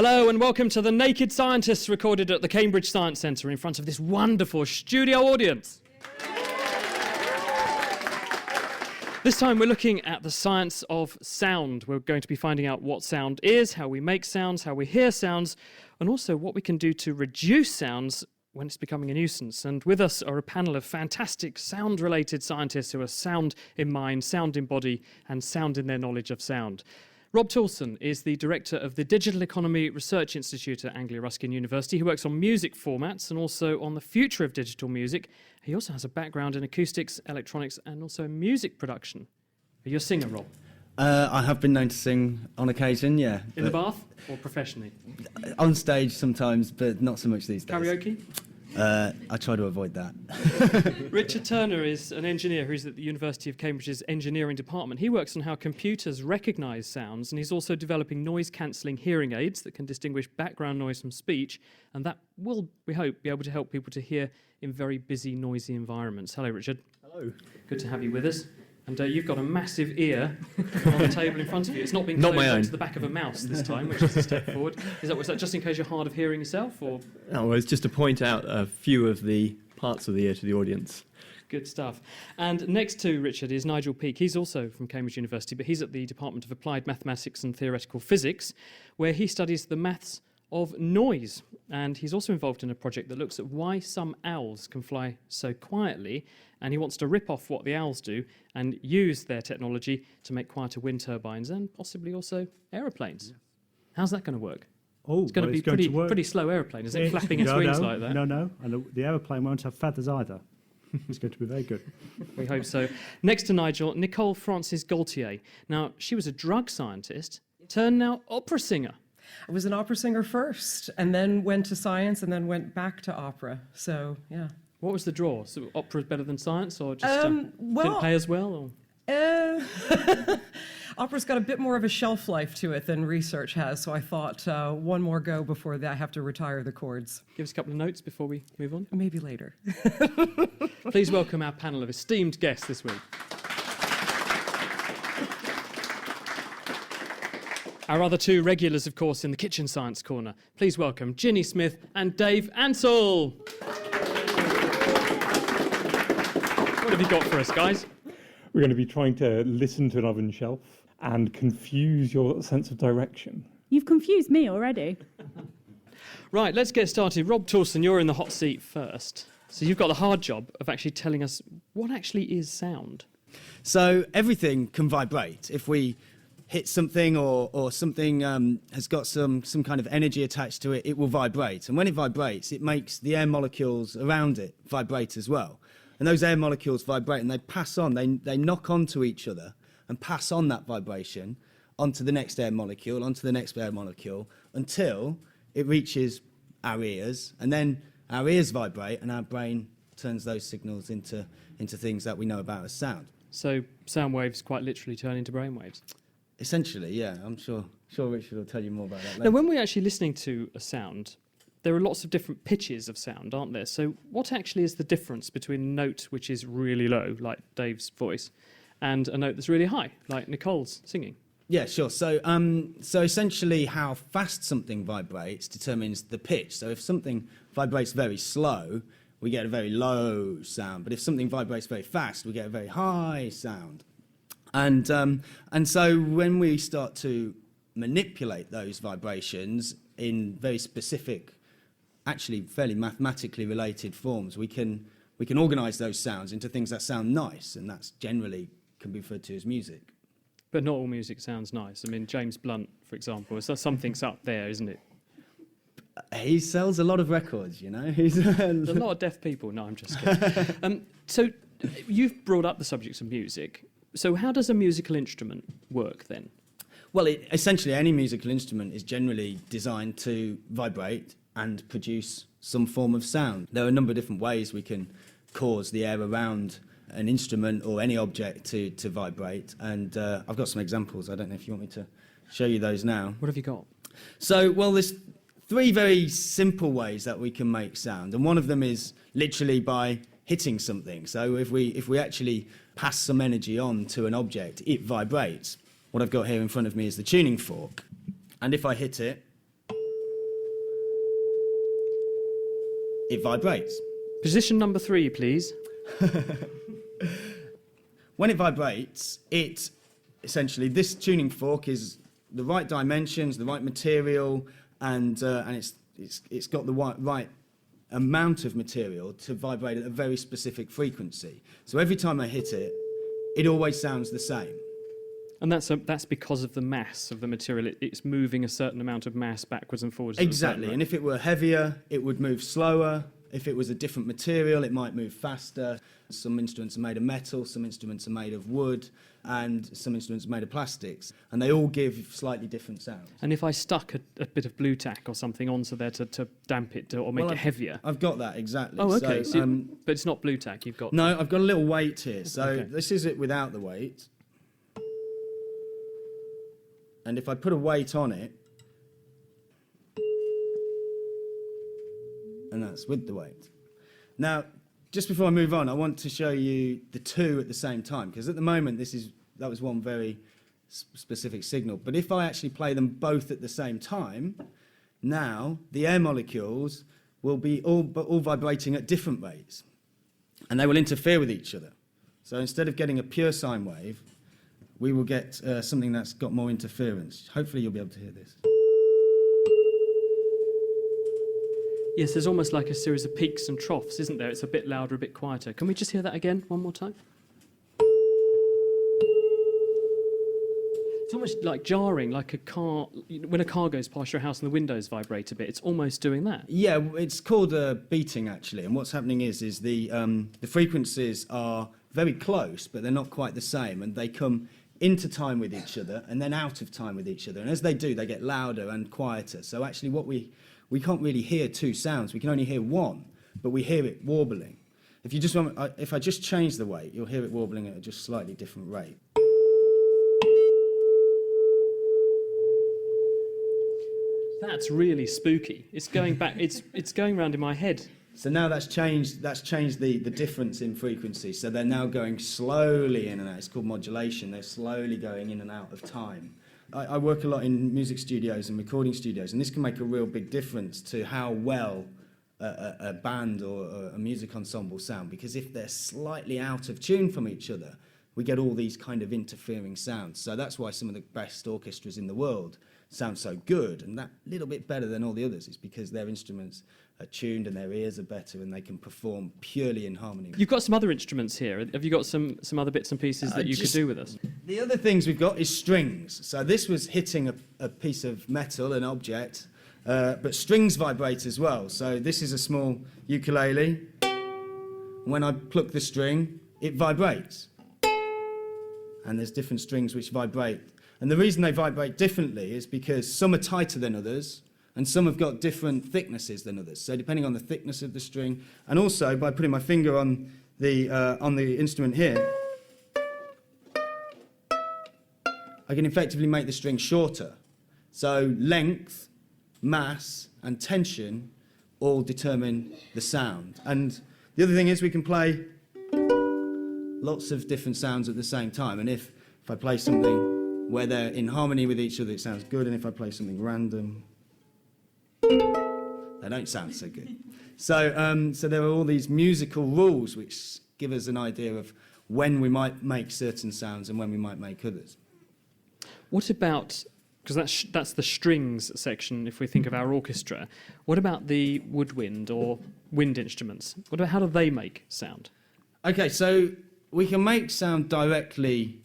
Hello and welcome to The Naked Scientists, recorded at the Cambridge Science Centre in front of this wonderful studio audience. This time we're looking at the science of sound. We're going to be finding out what sound is, how we make sounds, how we hear sounds, and also what we can do to reduce sounds when it's becoming a nuisance. And with us are a panel of fantastic sound-related scientists who are sound in mind, sound in body, and sound in their knowledge of sound. Rob Toulson is the director of the Digital Economy Research Institute at Anglia Ruskin University. He works on music formats and also on the future of digital music. He also has a background in acoustics, electronics, and also music production. Are you a singer, Rob? I have been known to sing on occasion, yeah. In the bath or professionally? On stage sometimes, but not so much these days. Karaoke? I try to avoid that. Richard Turner is an engineer who's at the University of Cambridge's engineering department. He works on how computers recognise sounds, and he's also developing noise-cancelling hearing aids that can distinguish background noise from speech, and that will, we hope, be able to help people to hear in very busy, noisy environments. Hello, Richard. Hello. Good to have you with us. And you've got a massive ear on the table in front of you. It's not been Not closed my own. to the back of a mouse this time, which is a step forward. Was that just in case you're hard of hearing yourself, or...? Oh, well, it's just to point out a few of the parts of the ear to the audience. Good stuff. And next to Richard is Nigel Peake. He's also from Cambridge University, but he's at the Department of Applied Mathematics and Theoretical Physics, where he studies the maths of noise. And he's also involved in a project that looks at why some owls can fly so quietly, and he wants to rip off what the owls do and use their technology to make quieter wind turbines and possibly also aeroplanes. How's that going to work? Oh, It's going to be pretty slow aeroplane, is it? Flapping its wings like that? No. And the aeroplane won't have feathers either. It's going to be very good. We hope so. Next to Nigel, Nicole Francis Gaultier. Now, she was a drug scientist, turned now opera singer. I was an opera singer first, and then went to science, and then went back to opera. So, yeah. What was the draw? So opera is better than science, or just Well, didn't pay as well? Or? Opera's got a bit more of a shelf life to it than research has, so I thought one more go before I have to retire the chords. Give us a couple of notes before we move on. Maybe later. Please welcome our panel of esteemed guests this week. Our other two regulars, of course, in the Kitchen Science Corner. Please welcome Ginny Smith and Dave Ansell. What have you got for us, guys? We're going to be trying to listen to an oven shelf and confuse your sense of direction. You've confused me already. Right, let's get started. Rob Toulson, you're in the hot seat first. So you've got the hard job of actually telling us what actually is sound. So everything can vibrate. If we hit something or something has got some kind of energy attached to it, it will vibrate. And when it vibrates, it makes the air molecules around it vibrate as well. And those air molecules vibrate and they pass on, they knock onto each other and pass on that vibration onto the next air molecule, onto the next air molecule, until it reaches our ears. And then our ears vibrate and our brain turns those signals into things that we know about as sound. So sound waves quite literally turn into brain waves? Essentially, yeah. I'm sure Richard will tell you more about that later. Now, when we're actually listening to a sound, there are lots of different pitches of sound, aren't there? So what actually is the difference between a note which is really low, like Dave's voice, and a note that's really high, like Nicole's singing? Yeah, sure. So essentially how fast something vibrates determines the pitch. So if something vibrates very slow, we get a very low sound. But if something vibrates very fast, we get a very high sound. And so when we start to manipulate those vibrations in very specific, actually fairly mathematically related forms, we can organise those sounds into things that sound nice, and that's generally can be referred to as music. But not all music sounds nice. I mean, James Blunt, for example, so something's up there, isn't it? He sells a lot of records, you know. There's a lot of deaf people. No, I'm just kidding. So you've brought up the subjects of music. So how does a musical instrument work then? Well, essentially any musical instrument is generally designed to vibrate and produce some form of sound. There are a number of different ways we can cause the air around an instrument or any object to vibrate, and I've got some examples. I don't know if you want me to show you those now. What have you got? So, well, there's three very simple ways that we can make sound, and one of them is literally by hitting something. So if we actually pass some energy on to an object, it vibrates. What I've got here in front of me is the tuning fork, and if I hit it, it vibrates. Position number 3, please. When it vibrates, it essentially, this tuning fork is the right dimensions, the right material, and it's got the right amount of material to vibrate at a very specific frequency. So every time I hit it, it always sounds the same. And that's because of the mass of the material. It's moving a certain amount of mass backwards and forwards. at a certain Exactly, rate. and if it were heavier, it would move slower. If it was a different material, it might move faster. Some instruments are made of metal, some instruments are made of wood, and some instruments are made of plastics. And they all give slightly different sounds. And if I stuck a bit of blue tack or something onto there to damp it or make it heavier. I've got that, exactly. Oh, okay. So, But it's not blue tack. You've got. no, I've got a little weight here. So Okay. this is it without the weight. And if I put a weight on it, and that's with the weight. Now, just before I move on, I want to show you the two at the same time, because at the moment that was one very specific signal. But if I actually play them both at the same time, now the air molecules will be all vibrating at different rates, and they will interfere with each other. So instead of getting a pure sine wave, we will get something that's got more interference. Hopefully you'll be able to hear this. Yes, there's almost like a series of peaks and troughs, isn't there? It's a bit louder, a bit quieter. Can we just hear that again one more time? It's almost like jarring, like a car. When a car goes past your house and the windows vibrate a bit, it's almost doing that. Yeah, it's called beating, actually. And what's happening is the frequencies are very close, but they're not quite the same. And they come into time with each other and then out of time with each other. And as they do, they get louder and quieter. So actually what we can't really hear two sounds. We can only hear one, but we hear it warbling. If I just change the weight, you'll hear it warbling at a just slightly different rate. That's really spooky. It's going back. It's going round in my head. So now that's changed the difference in frequency. So they're now going slowly in and out. It's called modulation. They're slowly going in and out of time. I work a lot in music studios and recording studios, and this can make a real big difference to how well a band or a music ensemble sound, because if they're slightly out of tune from each other, we get all these kind of interfering sounds. So that's why some of the best orchestras in the world sound so good, and that little bit better than all the others is because their instruments are tuned and their ears are better and they can perform purely in harmony. You've got some other instruments here. Have you got some other bits and pieces that you could do with us? The other things we've got is strings. So this was hitting a piece of metal, an object, but strings vibrate as well. So this is a small ukulele. When I pluck the string, it vibrates. And there's different strings which vibrate. And the reason they vibrate differently is because some are tighter than others, and some have got different thicknesses than others. So depending on the thickness of the string, and also by putting my finger on the instrument here, I can effectively make the string shorter. So length, mass, and tension all determine the sound. And the other thing is we can play lots of different sounds at the same time. And if I play something where they're in harmony with each other, it sounds good. And if I play something random, they don't sound so good. So there are all these musical rules which give us an idea of when we might make certain sounds and when we might make others. What about, because that's the strings section if we think of our orchestra, what about the woodwind or wind instruments? How do they make sound? Okay, so we can make sound directly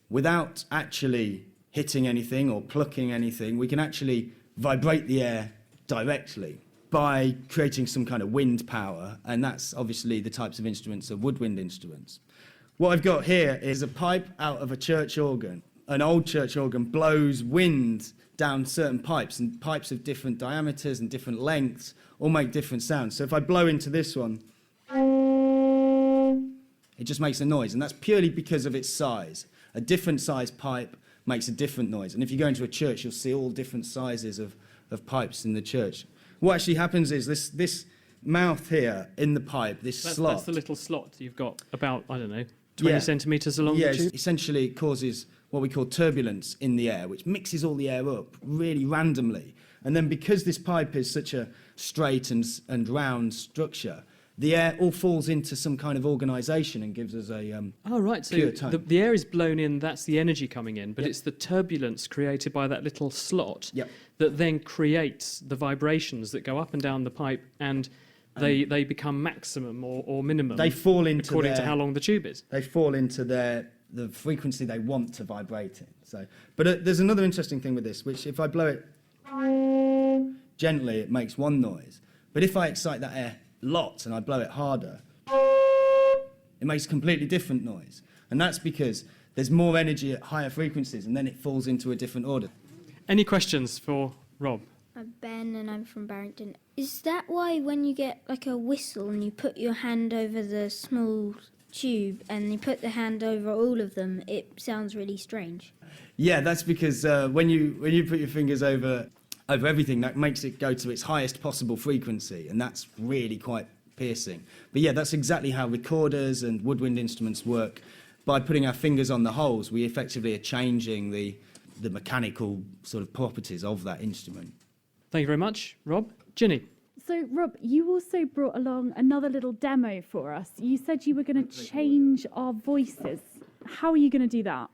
without actually hitting anything or plucking anything. We can actually vibrate the air directly by creating some kind of wind power, and that's obviously the types of instruments are woodwind instruments. What I've got here is a pipe out of a church organ. An old church organ blows wind down certain pipes, and pipes of different diameters and different lengths all make different sounds. So if I blow into this one, it just makes a noise, and that's purely because of its size. A different size pipe makes a different noise, and if you go into a church, you'll see all different sizes of pipes in the church. What actually happens is this mouth here in the pipe, slot. That's the little slot you've got about, 20 centimetres along the tube. Essentially it causes what we call turbulence in the air, which mixes all the air up really randomly. And then because this pipe is such a straight and round structure, the air all falls into some kind of organisation and gives us a Oh, right. So pure tone. the air is blown in, that's the energy coming in, but Yep. it's the turbulence created by that little slot Yep. that then creates the vibrations that go up and down the pipe, and they become maximum or minimum They fall into according to their- how long the tube is. they fall into the frequency they want to vibrate in. So, but there's another interesting thing with this, which if I blow it gently, it makes one noise. But if I excite that air lots and I blow it harder, it makes a completely different noise. And that's because there's more energy at higher frequencies, and then it falls into a different order. Any questions for Rob? I'm Ben and I'm from Barrington. Is that why when you get like a whistle and you put your hand over the small tube and you put the hand over all of them, it sounds really strange? Yeah, that's because when you put your fingers over everything, that makes it go to its highest possible frequency, and that's really quite piercing. But yeah, that's exactly how recorders and woodwind instruments work. By putting our fingers on the holes, we effectively are changing the mechanical sort of properties of that instrument. Thank you very much, Rob. Ginny? So, Rob, you also brought along another little demo for us. You said you were going to change our voices. How are you going to do that?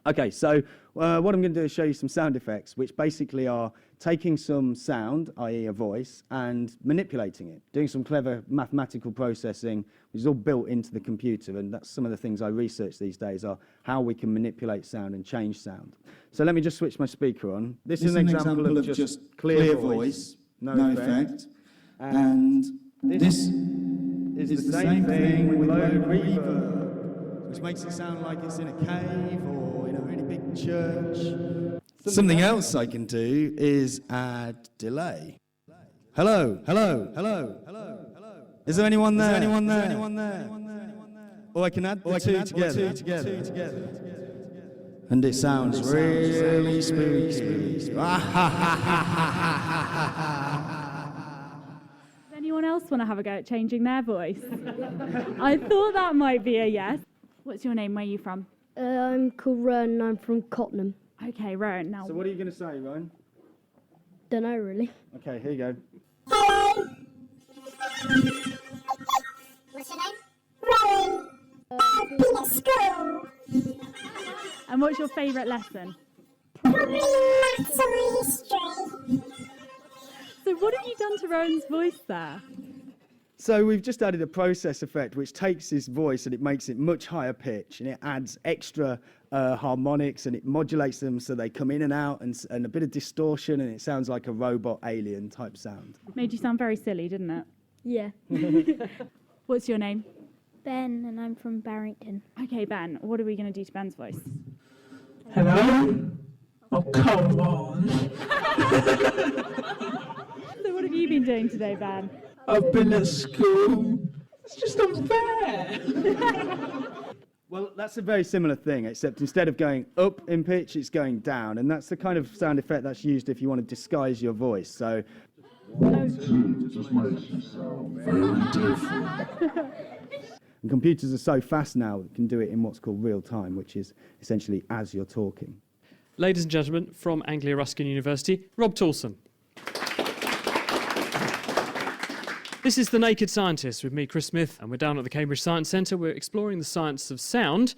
Okay, so what I'm going to do is show you some sound effects, which basically are taking some sound, i.e. a voice, and manipulating it, doing some clever mathematical processing, which is all built into the computer, and that's some of the things I research these days, are how we can manipulate sound and change sound. So let me just switch my speaker on. This is an example of just clear voice, no effect. And this is the same thing with low reverb, which makes it sound like it's in a cave or in a really big church. Something else I can do is add delay. Hello, hello, hello, hello, hello. Is there anyone there? Is there anyone there? Is there anyone there? Or I can add the two together. And it sounds really spooky. Does anyone else want to have a go at changing their voice? I thought that might be a yes. What's your name? Where are you from? I'm called Rowan and I'm from Cottenham. Okay, Rowan. Now, So what are you going to say, Ryan? Don't know really. Okay, here you go. What's your name? Rowan. I've been at school. and what's your favourite lesson? Probably maths or history. So, what have you done to Rowan's voice there? So we've just added a process effect which takes his voice and it makes it much higher pitch, and it adds extra harmonics and it modulates them so they come in and out, and a bit of distortion, and it sounds like a robot alien type sound. Made you sound very silly, didn't it? Yeah. What's your name? Ben and I'm from Barrington. Okay, Ben, what are we going to do to Ben's voice? Hello? Oh, come on. So what have you been doing today, Ben? I've been at school. It's just unfair. Well, that's a very similar thing, except instead of going up in pitch, it's going down, and that's the kind of sound effect that's used if you want to disguise your voice. So. And computers are so fast now that can do it in what's called real time, which is essentially as you're talking. Ladies and gentlemen, from Anglia Ruskin University, Rob Toulson. This is The Naked Scientist with me, Chris Smith, and we're down at the Cambridge Science Centre. We're exploring the science of sound,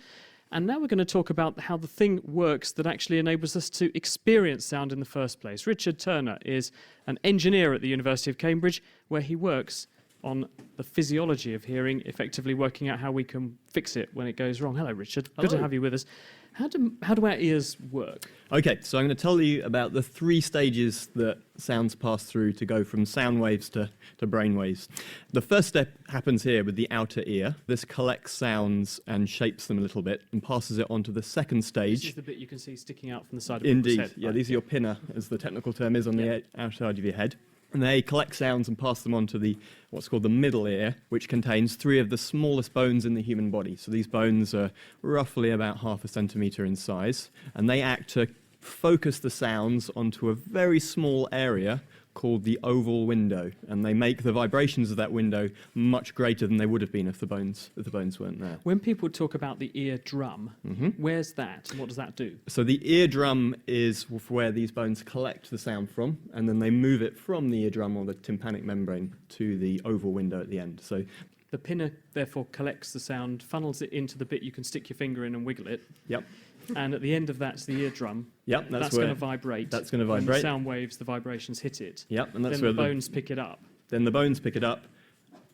and now we're going to talk about how the thing works that actually enables us to experience sound in the first place. Richard Turner is an engineer at the University of Cambridge, where he works on the physiology of hearing, effectively working out how we can fix it when it goes wrong. Hello, Richard. Good to Hello. have you with us. How do our ears work? Okay, so I'm going to tell you about the 3 stages that sounds pass through to go from sound waves to brain waves. The first step happens here with the outer ear. This collects sounds and shapes them a little bit and passes it on to the second This stage. is the bit you can see sticking out from the side of people's Indeed, head. yeah, Right. these are your pinna, as the technical term is, on the outside of your head. And they collect sounds and pass them on to what's called the middle ear, which contains 3 of the smallest bones in the human body. So these bones are roughly about 0.5 centimetre in size, and they act to focus the sounds onto a very small area called the oval window, and they make the vibrations of that window much greater than they would have been if the bones weren't there. When people talk about the eardrum, where's that? And what does that do? So the eardrum is where these bones collect the sound from, and then they move it from the eardrum or the tympanic membrane to the oval window at the end. So the pinna, therefore, collects the sound, funnels it into the bit you can stick your finger in and wiggle it. Yep. And at the end of that's the eardrum. Yep, that's going to vibrate. That's going to When vibrate. the sound waves, the vibrations hit it. Yep, and that's then where the bones pick it up. Then the bones pick it up,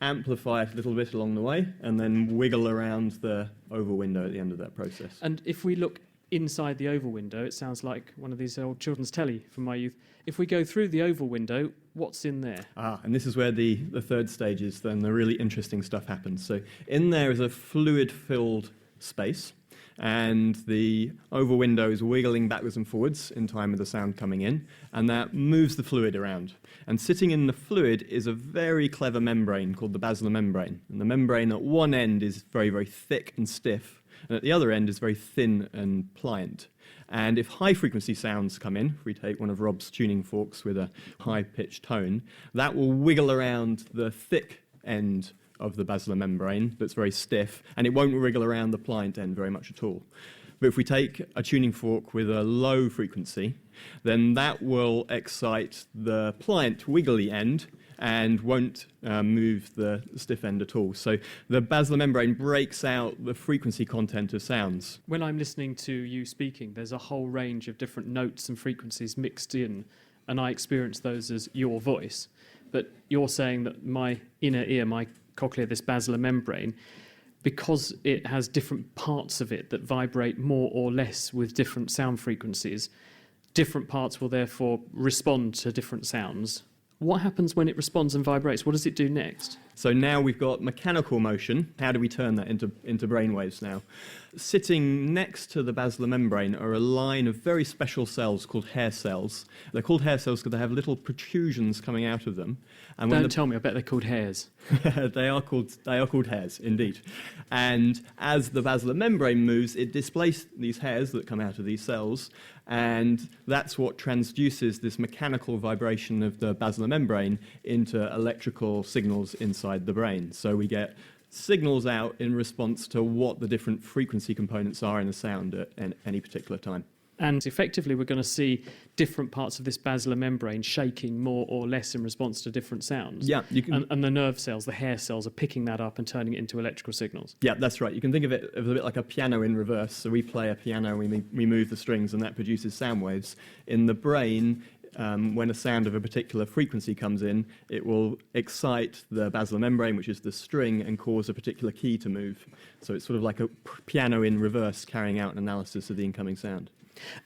amplify it a little bit along the way, and then wiggle around the oval window at the end of that process. And if we look inside the oval window, it sounds like one of these old children's telly from my youth. If we go through the oval window, what's in there? And this is where the third stage is, then the really interesting stuff happens. So in there is a fluid-filled space, and the oval window is wiggling backwards and forwards in time with the sound coming in, and that moves the fluid around. And sitting in the fluid is a very clever membrane called the basilar membrane. And the membrane at one end is very, very thick and stiff, and at the other end is very thin and pliant. And if high-frequency sounds come in, if we take one of Rob's tuning forks with a high-pitched tone, that will wiggle around the thick end of the basilar membrane that's very stiff, and it won't wriggle around the pliant end very much at all. But if we take a tuning fork with a low frequency, then that will excite the pliant wiggly end and won't move the stiff end at all. So the basilar membrane breaks out the frequency content of sounds. When I'm listening to you speaking, there's a whole range of different notes and frequencies mixed in, and I experience those as your voice. But you're saying that my inner ear, my cochlea, this basilar membrane, because it has different parts of it that vibrate more or less with different sound frequencies, different parts will therefore respond to different sounds. What happens when it responds and vibrates? What does it do next? So now we've got mechanical motion. How do we turn that into brainwaves now? Sitting next to the basilar membrane are a line of very special cells called hair cells. They're called hair cells because they have little protrusions coming out of them. And Don't tell me, I bet they're called hairs. They are called hairs, indeed. And as the basilar membrane moves, it displaces these hairs that come out of these cells, and that's what transduces this mechanical vibration of the basilar membrane into electrical signals inside the brain. So we get signals out in response to what the different frequency components are in the sound at any particular time. And effectively, we're going to see different parts of this basilar membrane shaking more or less in response to different sounds. Yeah, you can. And the nerve cells, the hair cells, are picking that up and turning it into electrical signals. Yeah, that's right. You can think of it as a bit like a piano in reverse. So we play a piano, we move the strings, and that produces sound waves. In the brain, when a sound of a particular frequency comes in, it will excite the basilar membrane, which is the string, and cause a particular key to move. So it's sort of like a piano in reverse carrying out an analysis of the incoming sound.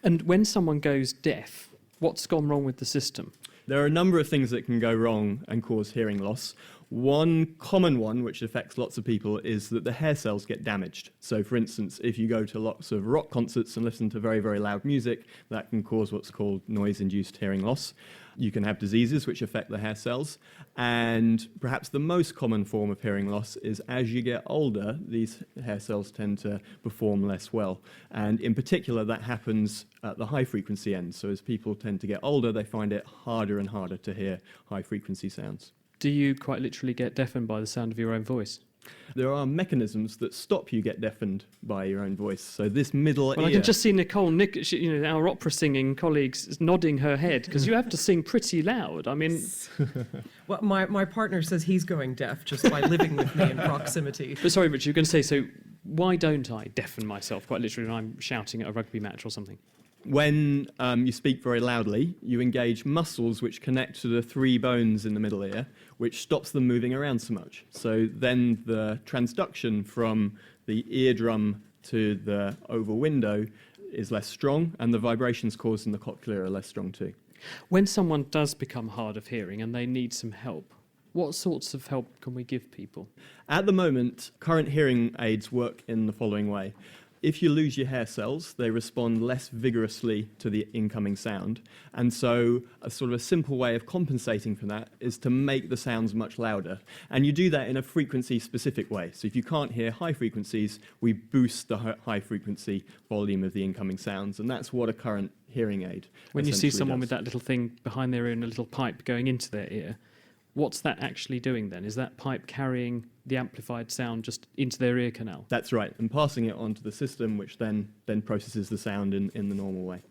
And when someone goes deaf, what's gone wrong with the system? There are a number of things that can go wrong and cause hearing loss. One common one, which affects lots of people, is that the hair cells get damaged. So, for instance, if you go to lots of rock concerts and listen to very, very loud music, that can cause what's called noise-induced hearing loss. You can have diseases which affect the hair cells. And perhaps the most common form of hearing loss is as you get older, these hair cells tend to perform less well. And in particular, that happens at the high-frequency end. So as people tend to get older, they find it harder and harder to hear high-frequency sounds. Do you quite literally get deafened by the sound of your own voice? There are mechanisms that stop you get deafened by your own voice. So this middle ear... I can just see Nicole, our opera singing colleagues, nodding her head, because you have to sing pretty loud. I mean... Well, my partner says he's going deaf just by living with me in proximity. But sorry, Richard, you're going to say, so why don't I deafen myself, quite literally, when I'm shouting at a rugby match or something? When you speak very loudly, you engage muscles which connect to the three bones in the middle ear, which stops them moving around so much. So then the transduction from the eardrum to the oval window is less strong, and the vibrations caused in the cochlea are less strong too. When someone does become hard of hearing and they need some help, what sorts of help can we give people? At the moment, current hearing aids work in the following way. If you lose your hair cells, they respond less vigorously to the incoming sound. And so a sort of a simple way of compensating for that is to make the sounds much louder. And you do that in a frequency-specific way. So if you can't hear high frequencies, we boost the high-frequency volume of the incoming sounds. And that's what a current hearing aid When you see essentially someone does. with that little thing behind their ear and a little pipe going into their ear, what's that actually doing then? Is that pipe carrying the amplified sound just into their ear canal? That's right, and passing it onto the system, which then processes the sound in the normal way.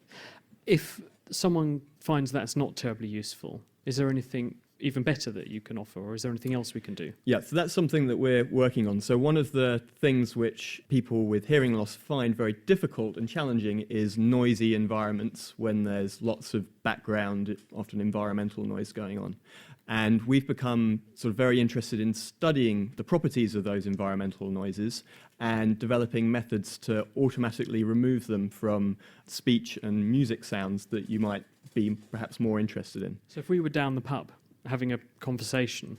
If someone finds that's not terribly useful, is there anything even better that you can offer, or is there anything else we can do? Yeah, so that's something that we're working on. So one of the things which people with hearing loss find very difficult and challenging is noisy environments when there's lots of background, often environmental noise going on. And we've become sort of very interested in studying the properties of those environmental noises and developing methods to automatically remove them from speech and music sounds that you might be perhaps more interested in. So if we were down the pub having a conversation,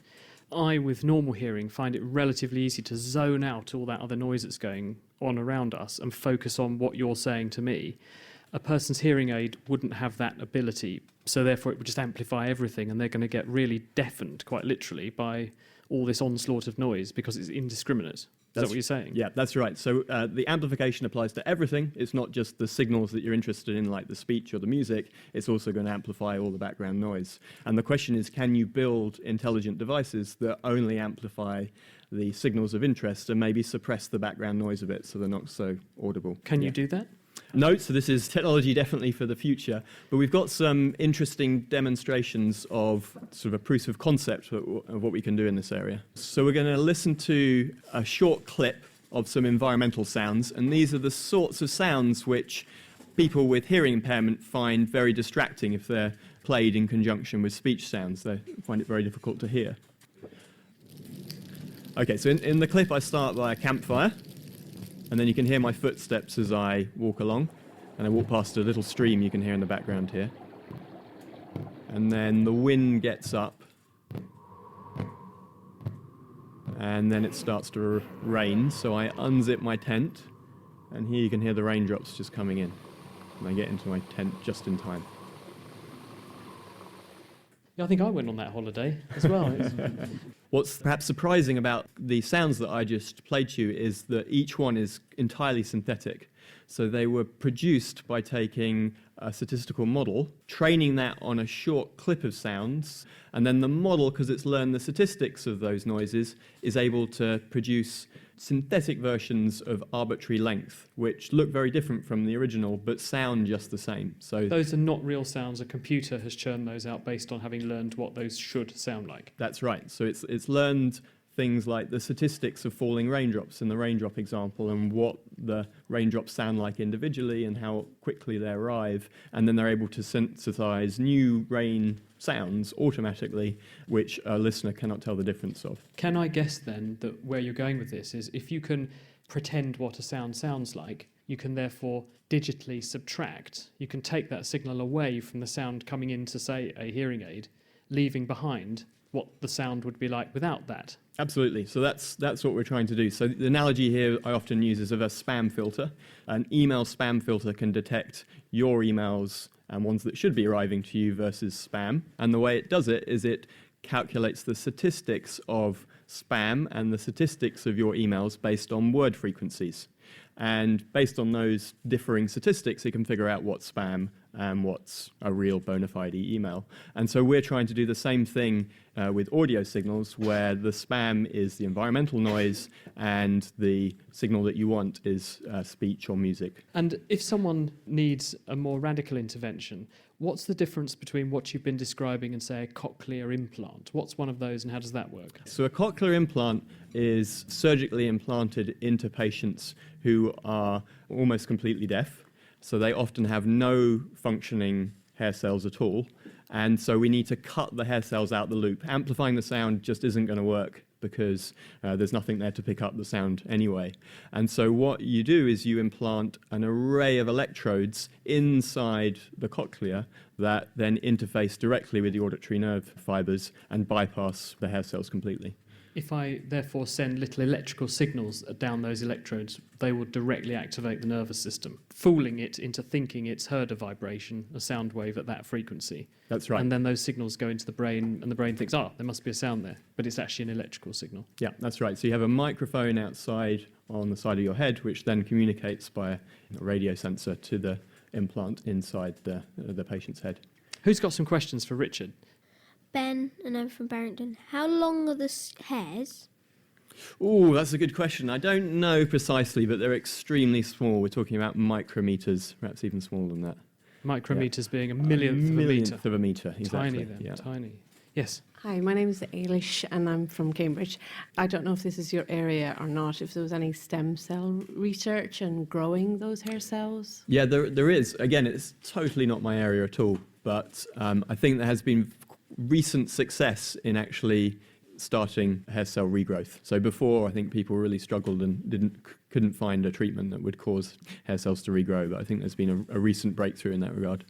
I, with normal hearing, find it relatively easy to zone out all that other noise that's going on around us and focus on what you're saying to me. A person's hearing aid wouldn't have that ability, so therefore it would just amplify everything, and they're going to get really deafened, quite literally, by all this onslaught of noise because it's indiscriminate. Is that what you're saying? Yeah, that's right. So the amplification applies to everything. It's not just the signals that you're interested in, like the speech or the music. It's also going to amplify all the background noise. And the question is, can you build intelligent devices that only amplify the signals of interest and maybe suppress the background noise a bit so they're not so audible? Can you do that? No, so this is technology definitely for the future, but we've got some interesting demonstrations of sort of a proof of concept of what we can do in this area. So we're going to listen to a short clip of some environmental sounds, and these are the sorts of sounds which people with hearing impairment find very distracting if they're played in conjunction with speech sounds. They find it very difficult to hear. Okay, so in the clip I start by a campfire. And then you can hear my footsteps as I walk along. And I walk past a little stream you can hear in the background here. And then the wind gets up. And then it starts to rain, so I unzip my tent. And here you can hear the raindrops just coming in. And I get into my tent just in time. Yeah, I think I went on that holiday as well. What's perhaps surprising about the sounds that I just played to you is that each one is entirely synthetic. So they were produced by taking a statistical model, training that on a short clip of sounds, and then the model, because it's learned the statistics of those noises, is able to produce synthetic versions of arbitrary length, which look very different from the original, but sound just the same. So those are not real sounds. A computer has churned those out based on having learned what those should sound like. That's right. So it's learned things like the statistics of falling raindrops in the raindrop example and what the raindrops sound like individually and how quickly they arrive. And then they're able to synthesize new rain sounds automatically, which a listener cannot tell the difference of. Can I guess then that where you're going with this is if you can pretend what a sound sounds like, you can therefore digitally subtract. You can take that signal away from the sound coming into, say, a hearing aid, leaving behind what the sound would be like without that. Absolutely. So that's what we're trying to do. So the analogy here I often use is of a spam filter. An email spam filter can detect your emails and ones that should be arriving to you versus spam. And the way it does it is it calculates the statistics of spam and the statistics of your emails based on word frequencies. And based on those differing statistics, it can figure out what's spam and what's a real bona fide email. And so we're trying to do the same thing with audio signals, where the spam is the environmental noise and the signal that you want is speech or music. And if someone needs a more radical intervention, what's the difference between what you've been describing and, say, a cochlear implant? What's one of those and how does that work? So a cochlear implant is surgically implanted into patients who are almost completely deaf. So they often have no functioning hair cells at all. And so we need to cut the hair cells out the loop. Amplifying the sound just isn't going to work because there's nothing there to pick up the sound anyway. And so what you do is you implant an array of electrodes inside the cochlea that then interface directly with the auditory nerve fibers and bypass the hair cells completely. If I therefore send little electrical signals down those electrodes, they will directly activate the nervous system, fooling it into thinking it's heard a vibration, a sound wave at that frequency. That's right. And then those signals go into the brain, and the brain thinks, there must be a sound there. But it's actually an electrical signal. Yeah, that's right. So you have a microphone outside on the side of your head, which then communicates by a radio sensor to the implant inside the patient's head. Who's got some questions for Richard? Ben, and I'm from Barrington. How long are the hairs? Oh, that's a good question. I don't know precisely, but they're extremely small. We're talking about micrometers, perhaps even smaller than that. Micrometers being a millionth of a meter. Exactly. Tiny then, yeah. tiny. Yes. Hi, my name is Ailish and I'm from Cambridge. I don't know if this is your area or not, if there was any stem cell research and growing those hair cells? Yeah, there is. Again, it's totally not my area at all, but I think there has been recent success in actually starting hair cell regrowth. So before, I think people really struggled and couldn't find a treatment that would cause hair cells to regrow, but I think there's been a recent breakthrough in that regard.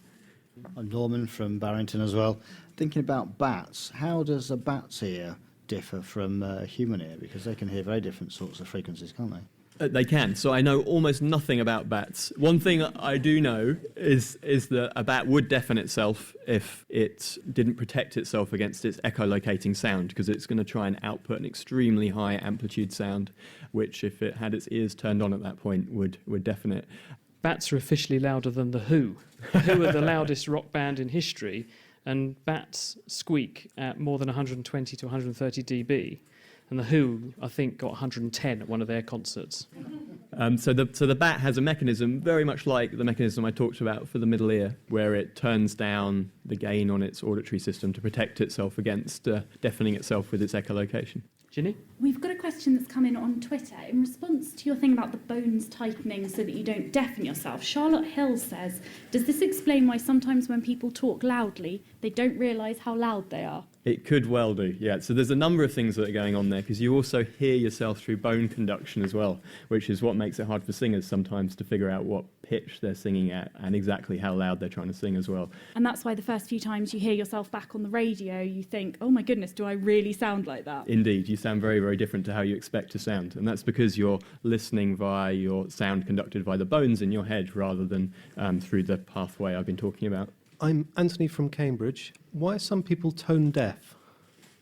I'm Norman from Barrington as well. Thinking about bats, how does a bat's ear differ from a human ear? Because they can hear very different sorts of frequencies, can't they? They can. So I know almost nothing about bats. One thing I do know is that a bat would deafen itself if it didn't protect itself against its echolocating sound, because it's going to try and output an extremely high amplitude sound, which if it had its ears turned on at that point would deafen it. Bats are officially louder than The Who. The Who are the loudest rock band in history, and bats squeak at more than 120 to 130 dB. And The Who, I think, got 110 at one of their concerts. So the bat has a mechanism very much like the mechanism I talked about for the middle ear, where it turns down the gain on its auditory system to protect itself against deafening itself with its echolocation. Ginny? We've got a question that's come in on Twitter. In response to your thing about the bones tightening so that you don't deafen yourself, Charlotte Hill says, does this explain why sometimes when people talk loudly, they don't realise how loud they are? It could well do, yeah. So there's a number of things that are going on there, because you also hear yourself through bone conduction as well, which is what makes it hard for singers sometimes to figure out what pitch they're singing at and exactly how loud they're trying to sing as well. And that's why the first few times you hear yourself back on the radio, you think, oh my goodness, do I really sound like that? Indeed, you sound very, very different to how you expect to sound. And that's because you're listening via your sound conducted by the bones in your head rather than through the pathway I've been talking about. I'm Anthony from Cambridge. Why are some people tone deaf?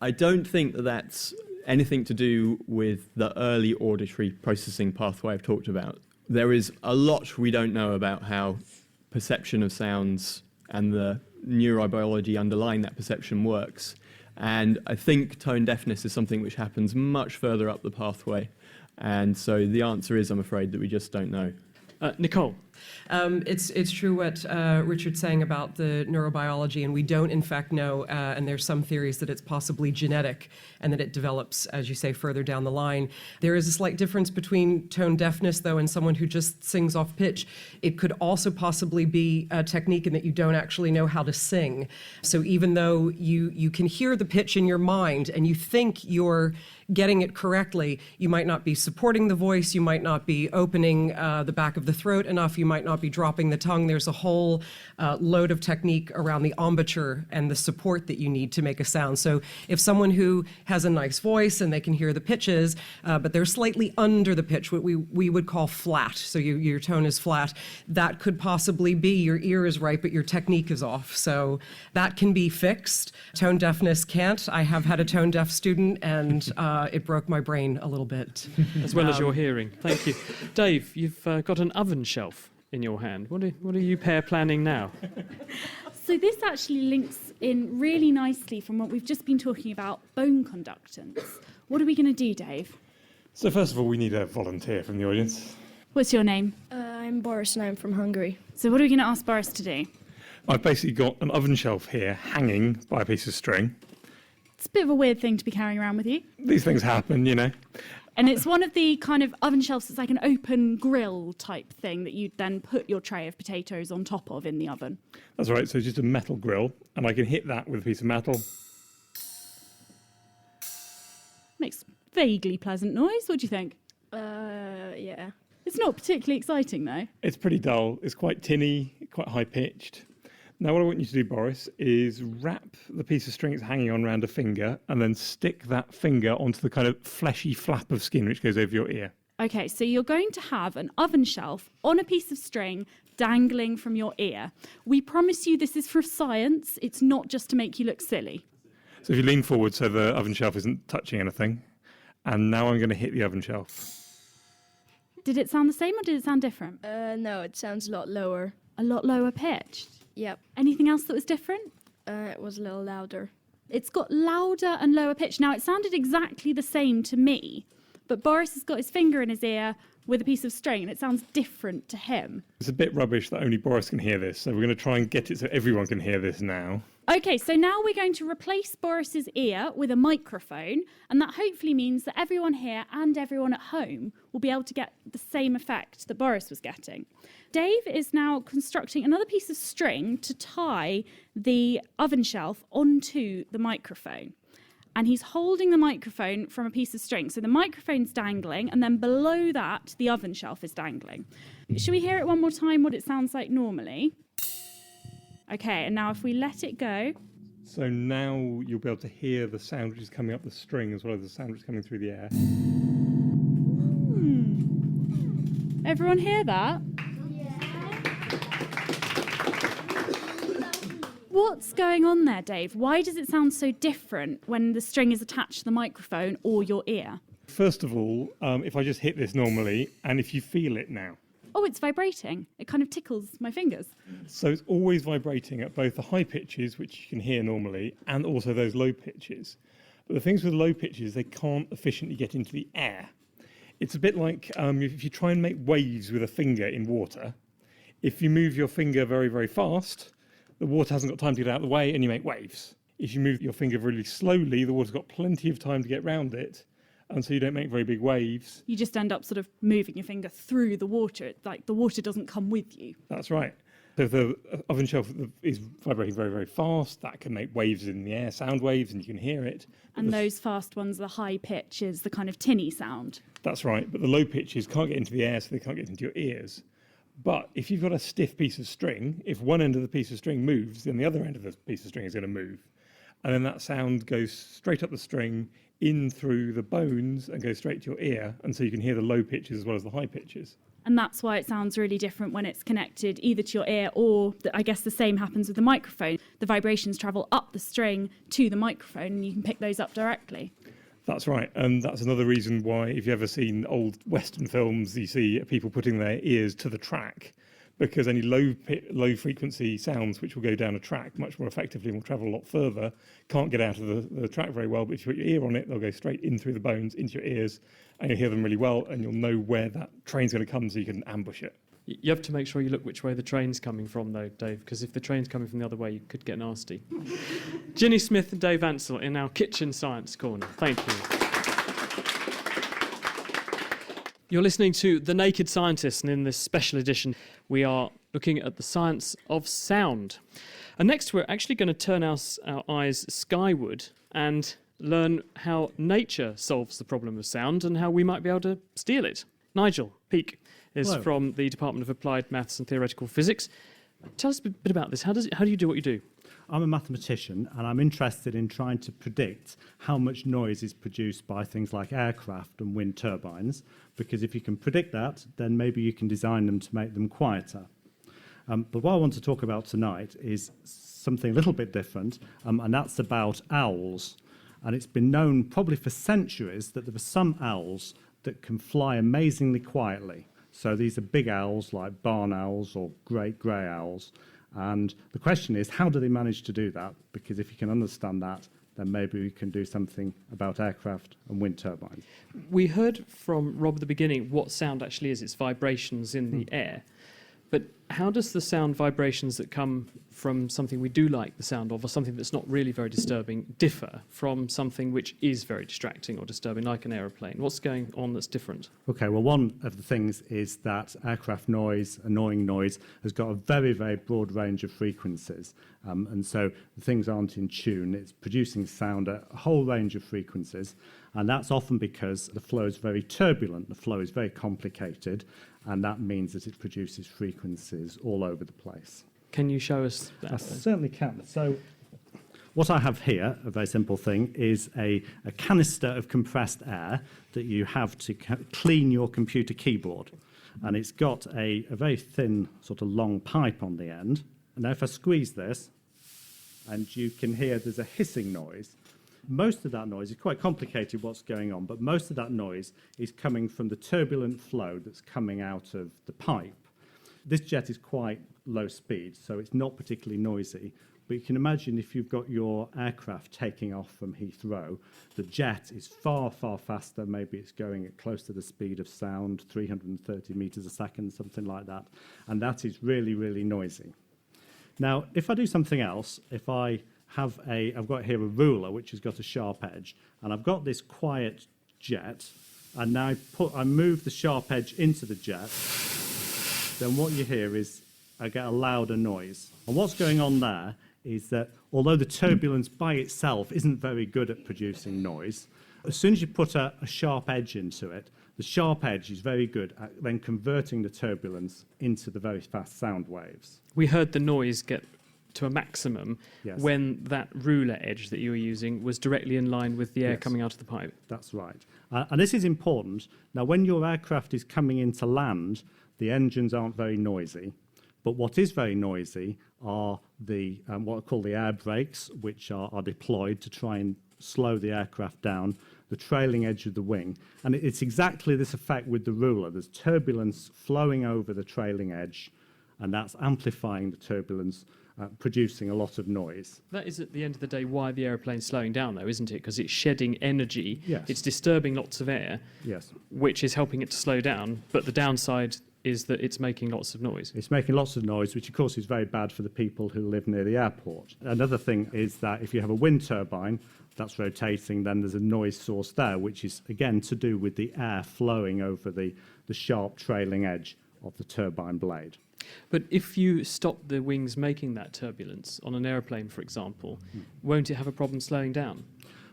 I don't think that that's anything to do with the early auditory processing pathway I've talked about. There is a lot we don't know about how perception of sounds and the neurobiology underlying that perception works. And I think tone deafness is something which happens much further up the pathway. And so the answer is, I'm afraid, that we just don't know. Nicole? It's true what Richard's saying about the neurobiology, and we don't in fact know, and there's some theories that it's possibly genetic and that it develops, as you say, further down the line. There is a slight difference between tone deafness, though, and someone who just sings off pitch. It could also possibly be a technique in that you don't actually know how to sing. So even though you can hear the pitch in your mind and you think you're getting it correctly, you might not be supporting the voice, you might not be opening the back of the throat enough, you might not be dropping the tongue. There's a whole load of technique around the embouchure and the support that you need to make a sound. So if someone who has a nice voice and they can hear the pitches, but they're slightly under the pitch, what we would call flat, so your tone is flat, that could possibly be your ear is right, but your technique is off. So that can be fixed. Tone deafness can't. I have had a tone deaf student, and it broke my brain a little bit. As well as your hearing. Thank you. Dave, you've got an oven shelf in your hand. What are you pair planning now? So this actually links in really nicely from what we've just been talking about, bone conductance. What are we going to do, Dave? So first of all, we need a volunteer from the audience. What's your name? I'm Boris and I'm from Hungary. So what are we going to ask Boris to do? I've basically got an oven shelf here hanging by a piece of string. It's a bit of a weird thing to be carrying around with you. These things happen, you know. And it's one of the kind of oven shelves that's like an open grill type thing that you then put your tray of potatoes on top of in the oven. That's right, so it's just a metal grill, and I can hit that with a piece of metal. Makes vaguely pleasant noise. What do you think? Yeah. It's not particularly exciting, though. It's pretty dull. It's quite tinny, quite high-pitched. Now what I want you to do, Boris, is wrap the piece of string it's hanging on around a finger and then stick that finger onto the kind of fleshy flap of skin which goes over your ear. Okay, so you're going to have an oven shelf on a piece of string dangling from your ear. We promise you this is for science. It's not just to make you look silly. So if you lean forward so the oven shelf isn't touching anything, and now I'm going to hit the oven shelf. Did it sound the same or did it sound different? No, it sounds a lot lower. A lot lower pitched? Yep. Anything else that was different? It was a little louder. It's got louder and lower pitch. Now, it sounded exactly the same to me, but Boris has got his finger in his ear with a piece of string, and it sounds different to him. It's a bit rubbish that only Boris can hear this, so we're going to try and get it so everyone can hear this now. Okay, so now we're going to replace Boris's ear with a microphone, and that hopefully means that everyone here and everyone at home will be able to get the same effect that Boris was getting. Dave is now constructing another piece of string to tie the oven shelf onto the microphone. And he's holding the microphone from a piece of string. So the microphone's dangling, and then below that, the oven shelf is dangling. Shall we hear it one more time, what it sounds like normally? Okay, and now if we let it go. So now you'll be able to hear the sound which is coming up the string as well as the sound which is coming through the air. Everyone hear that? What's going on there, Dave? Why does it sound so different when the string is attached to the microphone or your ear? First of all, if I just hit this normally, and if you feel it now. Oh, it's vibrating. It kind of tickles my fingers. So it's always vibrating at both the high pitches, which you can hear normally, and also those low pitches. But the things with low pitches, they can't efficiently get into the air. It's a bit like if you try and make waves with a finger in water, if you move your finger very, very fast, the water hasn't got time to get out of the way and you make waves. If you move your finger really slowly, the water's got plenty of time to get round it, and so you don't make very big waves. You just end up sort of moving your finger through the water. It's like the water doesn't come with you. That's right. So if the oven shelf is vibrating very, very fast, that can make waves in the air, sound waves, and you can hear it. And those fast ones, the high pitch, is the kind of tinny sound. That's right, but the low pitches can't get into the air, so they can't get into your ears. But if you've got a stiff piece of string, if one end of the piece of string moves, then the other end of the piece of string is going to move. And then that sound goes straight up the string, in through the bones, and goes straight to your ear. And so you can hear the low pitches as well as the high pitches. And that's why it sounds really different when it's connected either to your ear or, I guess the same happens with the microphone. The vibrations travel up the string to the microphone, and you can pick those up directly. That's right, and that's another reason why, if you've ever seen old Western films, you see people putting their ears to the track, because any low frequency sounds which will go down a track much more effectively and will travel a lot further can't get out of the track very well. But if you put your ear on it, they'll go straight in through the bones into your ears, and you'll hear them really well, and you'll know where that train's going to come, so you can ambush it. You have to make sure you look which way the train's coming from, though, Dave, because if the train's coming from the other way, you could get nasty. Ginny Smith and Dave Ansell in our Kitchen Science Corner. Thank you. You're listening to The Naked Scientist, and in this special edition, we are looking at the science of sound. And next, we're actually going to turn our eyes skyward and learn how nature solves the problem of sound and how we might be able to steal it. Nigel Peake is Hello. from the Department of Applied Maths and Theoretical Physics. Tell us a bit about this. How do you do what you do? I'm a mathematician, and I'm interested in trying to predict how much noise is produced by things like aircraft and wind turbines, because if you can predict that, then maybe you can design them to make them quieter. But what I want to talk about tonight is something a little bit different, and that's about owls. And it's been known probably for centuries that there are some owls that can fly amazingly quietly. So these are big owls like barn owls or great grey owls. And the question is, how do they manage to do that? Because if you can understand that, then maybe we can do something about aircraft and wind turbines. We heard from Rob at the beginning what sound actually is. It's vibrations in the air. But how does the sound vibrations that come from something we do like the sound of, or something that's not really very disturbing, differ from something which is very distracting or disturbing, like an aeroplane? What's going on that's different? Okay, well, one of the things is that aircraft noise, annoying noise, has got a very, very broad range of frequencies. And so the things aren't in tune. It's producing sound at a whole range of frequencies. And that's often because the flow is very turbulent. The flow is very complicated. And that means that it produces frequencies all over the place. Can you show us that? I certainly can. So what I have here, a very simple thing, is a canister of compressed air that you have to clean your computer keyboard. And it's got a very thin, sort of long pipe on the end. And now if I squeeze this, and you can hear there's a hissing noise. Most of that noise is quite complicated what's going on, but most of that noise is coming from the turbulent flow that's coming out of the pipe. This jet is quite low speed, so it's not particularly noisy. But you can imagine if you've got your aircraft taking off from Heathrow, the jet is far, far faster. Maybe it's going at close to the speed of sound, 330 meters a second, something like that. And that is really, really noisy. Now, if I do something else, if I have I've got here a ruler which has got a sharp edge, and I've got this quiet jet, and now I move the sharp edge into the jet, then what you hear is I get a louder noise. And what's going on there is that although the turbulence by itself isn't very good at producing noise, as soon as you put a sharp edge into it, the sharp edge is very good at then converting the turbulence into the very fast sound waves. We heard the noise get to a maximum Yes. when that ruler edge that you were using was directly in line with the air Yes. coming out of the pipe. That's right. And this is important. Now, when your aircraft is coming into land, the engines aren't very noisy. But what is very noisy are the what are called the air brakes, which are deployed to try and slow the aircraft down, the trailing edge of the wing. And it's exactly this effect with the ruler. There's turbulence flowing over the trailing edge, and that's amplifying the turbulence, producing a lot of noise. That is, at the end of the day, why the aeroplane's slowing down, though, isn't it? Because it's shedding energy. Yes. It's disturbing lots of air, Yes. which is helping it to slow down. But the downside is that it's making lots of noise. It's making lots of noise, which of course is very bad for the people who live near the airport. Another thing is that if you have a wind turbine that's rotating, then there's a noise source there, which is again to do with the air flowing over the sharp trailing edge of the turbine blade. But if you stop the wings making that turbulence on an aeroplane, for example, won't it have a problem slowing down?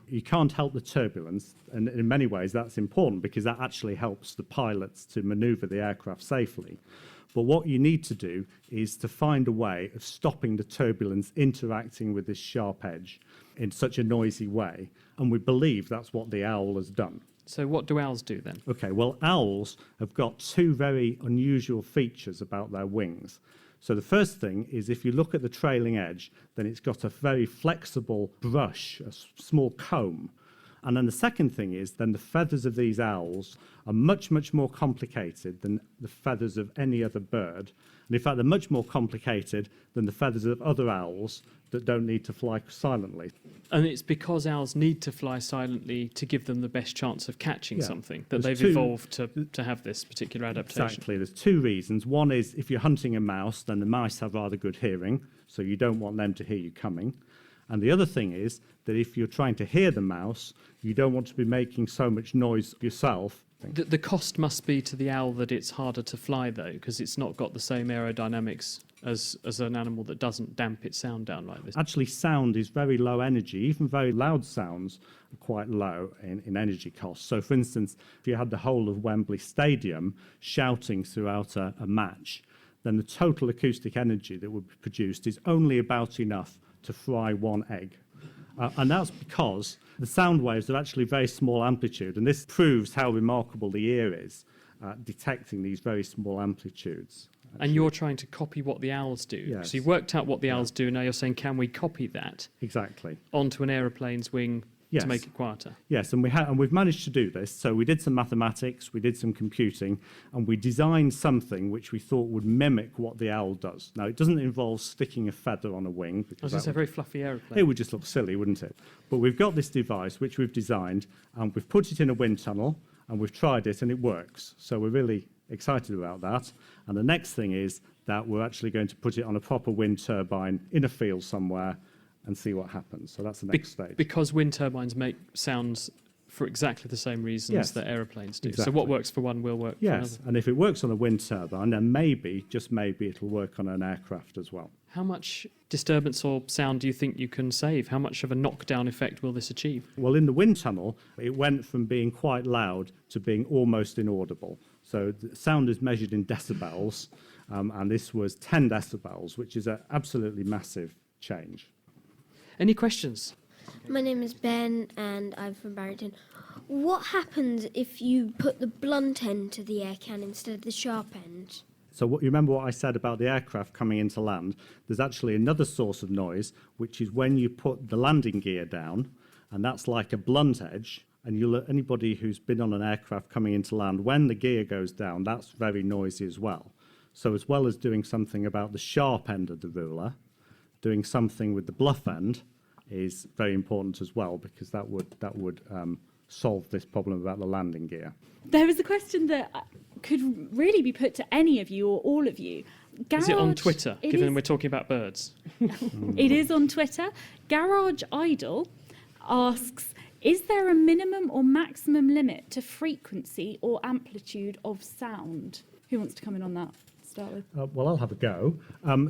You can't help the turbulence, and in many ways that's important because that actually helps the pilots to maneuver the aircraft safely. But what you need to do is to find a way of stopping the turbulence interacting with this sharp edge in such a noisy way, and we believe that's what the OWL has done. So what do owls do then? Okay, well, owls have got two very unusual features about their wings. So the first thing is if you look at the trailing edge, then it's got a very flexible brush, a small comb. And then the second thing is then the feathers of these owls are much, much more complicated than the feathers of any other bird. And in fact, they're much more complicated than the feathers of other owls that don't need to fly silently. And it's because owls need to fly silently to give them the best chance of catching Yeah. something that There's they've two- evolved to have this particular adaptation. Exactly. There's two reasons. One is if you're hunting a mouse, then the mice have rather good hearing, so you don't want them to hear you coming. And the other thing is that if you're trying to hear the mouse, you don't want to be making so much noise yourself. The cost must be to the owl that it's harder to fly, though, because it's not got the same aerodynamics as an animal that doesn't damp its sound down like this. Actually, sound is very low energy. Even very loud sounds are quite low in energy costs. So, for instance, if you had the whole of Wembley Stadium shouting throughout a match, then the total acoustic energy that would be produced is only about enough to fry one egg. And that's because the sound waves are actually very small amplitude, and this proves how remarkable the ear is at detecting these very small amplitudes. And you're trying to copy what the owls do. Yes. So you've worked out what the owls do, now you're saying, can we copy that Exactly. onto an aeroplane's wing Yes. to make it quieter? Yes, and we've managed to do this. So we did some mathematics, we did some computing, and we designed something which we thought would mimic what the owl does. Now, it doesn't involve sticking a feather on a wing. I was Because going to say, a very fluffy aeroplane. it would just look silly, wouldn't it? But we've got this device which we've designed, and we've put it in a wind tunnel, and we've tried it, and it works. So we're really excited about that. And the next thing is that we're actually going to put it on a proper wind turbine in a field somewhere and see what happens. So that's the next stage. Because wind turbines make sounds for exactly the same reasons Yes. that aeroplanes do. So Exactly. what works for one will work for Yes, another. and if it works on a wind turbine, then maybe, just maybe, it'll work on an aircraft as well. How much disturbance or sound do you think you can save? How much of a knockdown effect will this achieve? Well, in the wind tunnel, it went from being quite loud to being almost inaudible. So the sound is measured in decibels, and this was 10 decibels, which is an absolutely massive change. Any questions? My name is Ben and I'm from Barrington. What happens if you put the blunt end to the air can instead of the sharp end? So you remember what I said about the aircraft coming into land? There's actually another source of noise, which is when you put the landing gear down, and that's like a blunt edge. And anybody who's been on an aircraft coming into land, when the gear goes down, that's very noisy as well. So as well as doing something about the sharp end of the ruler, doing something with the bluff end is very important as well, because that would solve this problem about the landing gear. There was a question that could really be put to any of you or all of you. Is it on Twitter, given we're talking about birds? It is on Twitter. Garage Idol asks, is there a minimum or maximum limit to frequency or amplitude of sound? Who wants to come in on that? Start with. Well, I'll have a go.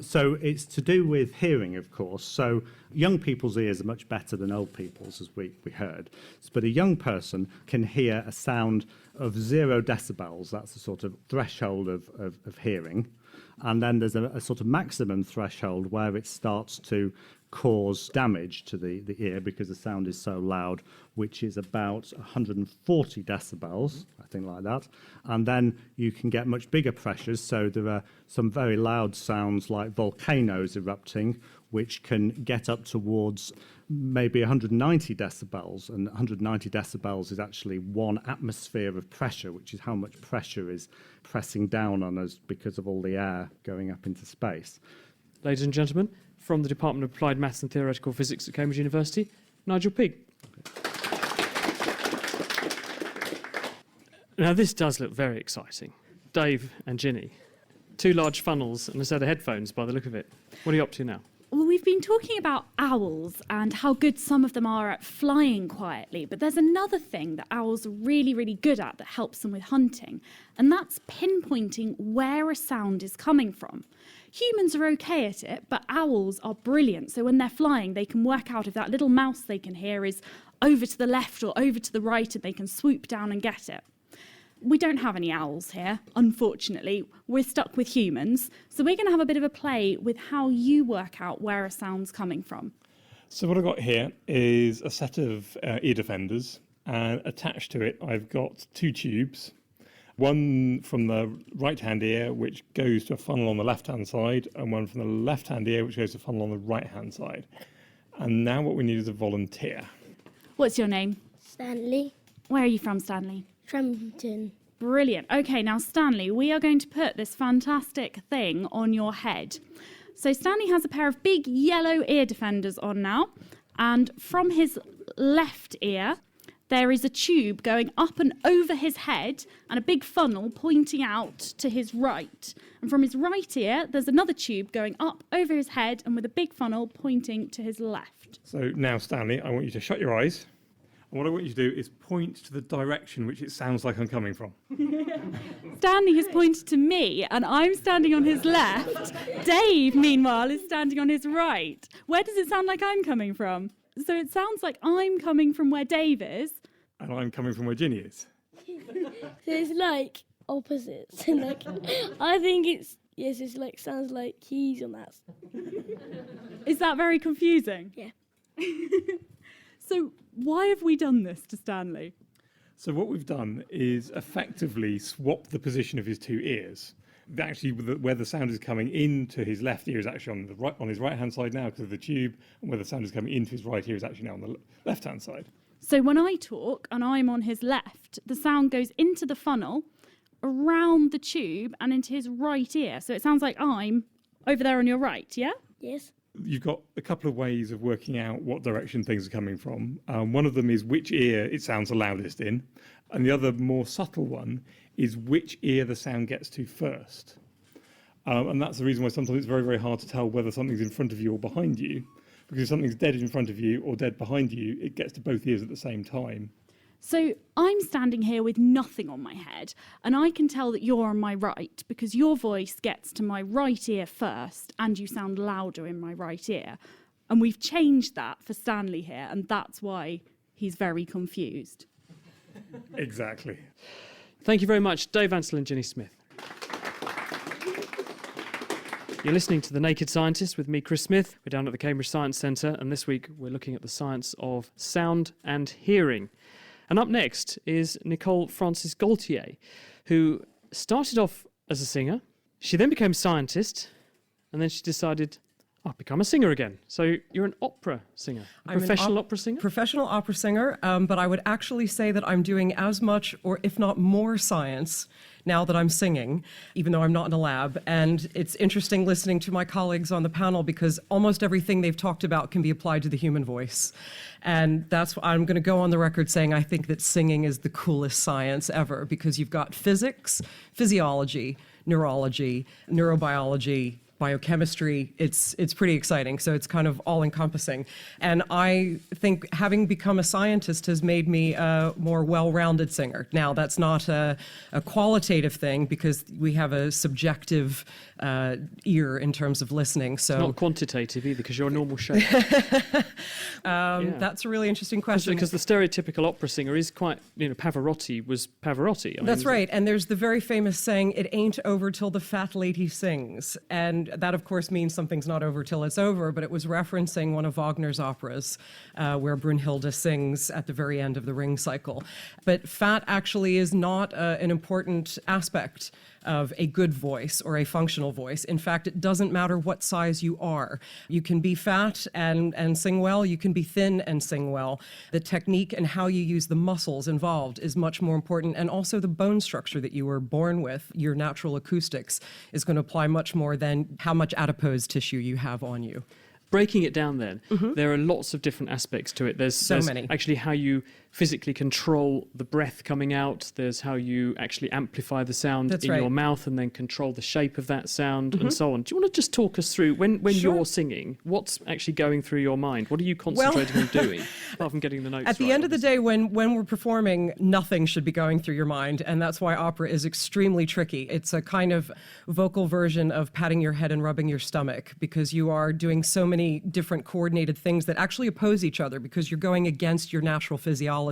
So it's to do with hearing, of course. So young people's ears are much better than old people's, as we heard. But a young person can hear a sound of 0 decibels. That's the sort of threshold of hearing. And then there's a sort of maximum threshold where it starts to cause damage to the ear because the sound is so loud, which is about 140 decibels, I think, like that. And then you can get much bigger pressures. So there are some very loud sounds like volcanoes erupting, which can get up towards maybe 190 decibels. And 190 decibels is actually 1 atmosphere of pressure, which is how much pressure is pressing down on us because of all the air going up into space. Ladies and gentlemen, from the Department of Applied Maths and Theoretical Physics at Cambridge University, Nigel Peake. Now, this does look very exciting. Dave and Ginny, 2 large funnels and a set of headphones by the look of it. What are you up to now? Well, we've been talking about owls and how good some of them are at flying quietly, but there's another thing that owls are really, really good at that helps them with hunting, and that's pinpointing where a sound is coming from. Humans are okay at it, but owls are brilliant. So when they're flying, they can work out if that little mouse they can hear is over to the left or over to the right, and they can swoop down and get it. We don't have any owls here, unfortunately. We're stuck with humans. So we're going to have a bit of a play with how you work out where a sound's coming from. So what I've got here is a set of ear defenders, and attached to it I've got 2 tubes. One from the right-hand ear, which goes to a funnel on the left-hand side, and one from the left-hand ear, which goes to a funnel on the right-hand side. And now what we need is a volunteer. What's your name? Stanley. Where are you from, Stanley? Trampton. Brilliant. Okay, now, Stanley, we are going to put this fantastic thing on your head. So Stanley has a pair of big yellow ear defenders on now, and from his left ear, there is a tube going up and over his head and a big funnel pointing out to his right. And from his right ear, there's another tube going up over his head and with a big funnel pointing to his left. So now, Stanley, I want you to shut your eyes. And what I want you to do is point to the direction which it sounds like I'm coming from. Stanley has pointed to me and I'm standing on his left. Dave, meanwhile, is standing on his right. Where does it sound like I'm coming from? So it sounds like I'm coming from where Dave is. And I'm coming from where Ginny is. So it's like opposites. And like, I think it's like sounds like he's on that. Is that very confusing? Yeah. So why have we done this to Stanley? So what we've done is effectively swap the position of his 2 ears. Actually, where the sound is coming into his left ear is actually on his right-hand side now because of the tube, and where the sound is coming into his right ear is actually now on the left-hand side. So when I talk and I'm on his left, the sound goes into the funnel, around the tube, and into his right ear. So it sounds like I'm over there on your right, yeah? Yes. You've got a couple of ways of working out what direction things are coming from. One of them is which ear it sounds the loudest in, and the other more subtle one is which ear the sound gets to first. And that's the reason why sometimes it's very, very hard to tell whether something's in front of you or behind you, because if something's dead in front of you or dead behind you, it gets to both ears at the same time. So I'm standing here with nothing on my head, and I can tell that you're on my right because your voice gets to my right ear first, and you sound louder in my right ear. And we've changed that for Stanley here, and that's why he's very confused. Exactly. Thank you very much, Dave Ansell and Ginny Smith. You're listening to The Naked Scientist with me, Chris Smith. We're down at the Cambridge Science Centre, and this week we're looking at the science of sound and hearing. And up next is Nicole Francis Gaultier, who started off as a singer. She then became a scientist, and then she decided, I'll become a singer again. So you're an opera singer, a professional opera singer? Professional opera singer, but I would actually say that I'm doing as much, or if not more, science now that I'm singing, even though I'm not in a lab. And it's interesting listening to my colleagues on the panel because almost everything they've talked about can be applied to the human voice. And that's why I'm going to go on the record saying I think that singing is the coolest science ever because you've got physics, physiology, neurology, neurobiology, biochemistry. It's pretty exciting. So it's kind of all encompassing. And I think having become a scientist has made me a more well-rounded singer. Now, that's not a qualitative thing because we have a subjective ear in terms of listening. So it's not quantitative either because you're a normal shape. That's a really interesting question. Because the stereotypical opera singer is quite, Pavarotti was Pavarotti. That's right. And there's the very famous saying, it ain't over till the fat lady sings. And that, of course, means something's not over till it's over, but it was referencing one of Wagner's operas where Brunhilde sings at the very end of the Ring cycle. But fat actually is not an important aspect of a good voice or a functional voice. In fact, it doesn't matter what size you are. You can be fat and sing well. You can be thin and sing well. The technique and how you use the muscles involved is much more important. And also the bone structure that you were born with, your natural acoustics, is going to apply much more than how much adipose tissue you have on you. Breaking it down then, there are lots of different aspects to it. There's many. Actually how you physically control the breath coming out. There's how you actually amplify the sound your mouth and then control the shape of that sound and so on. Do you want to just talk us through, when you're singing, what's actually going through your mind? What are you concentrating on doing, apart from getting the notes At the end of the day, when we're performing, nothing should be going through your mind, and that's why opera is extremely tricky. It's a kind of vocal version of patting your head and rubbing your stomach, because you are doing so many different coordinated things that actually oppose each other, because you're going against your natural physiology.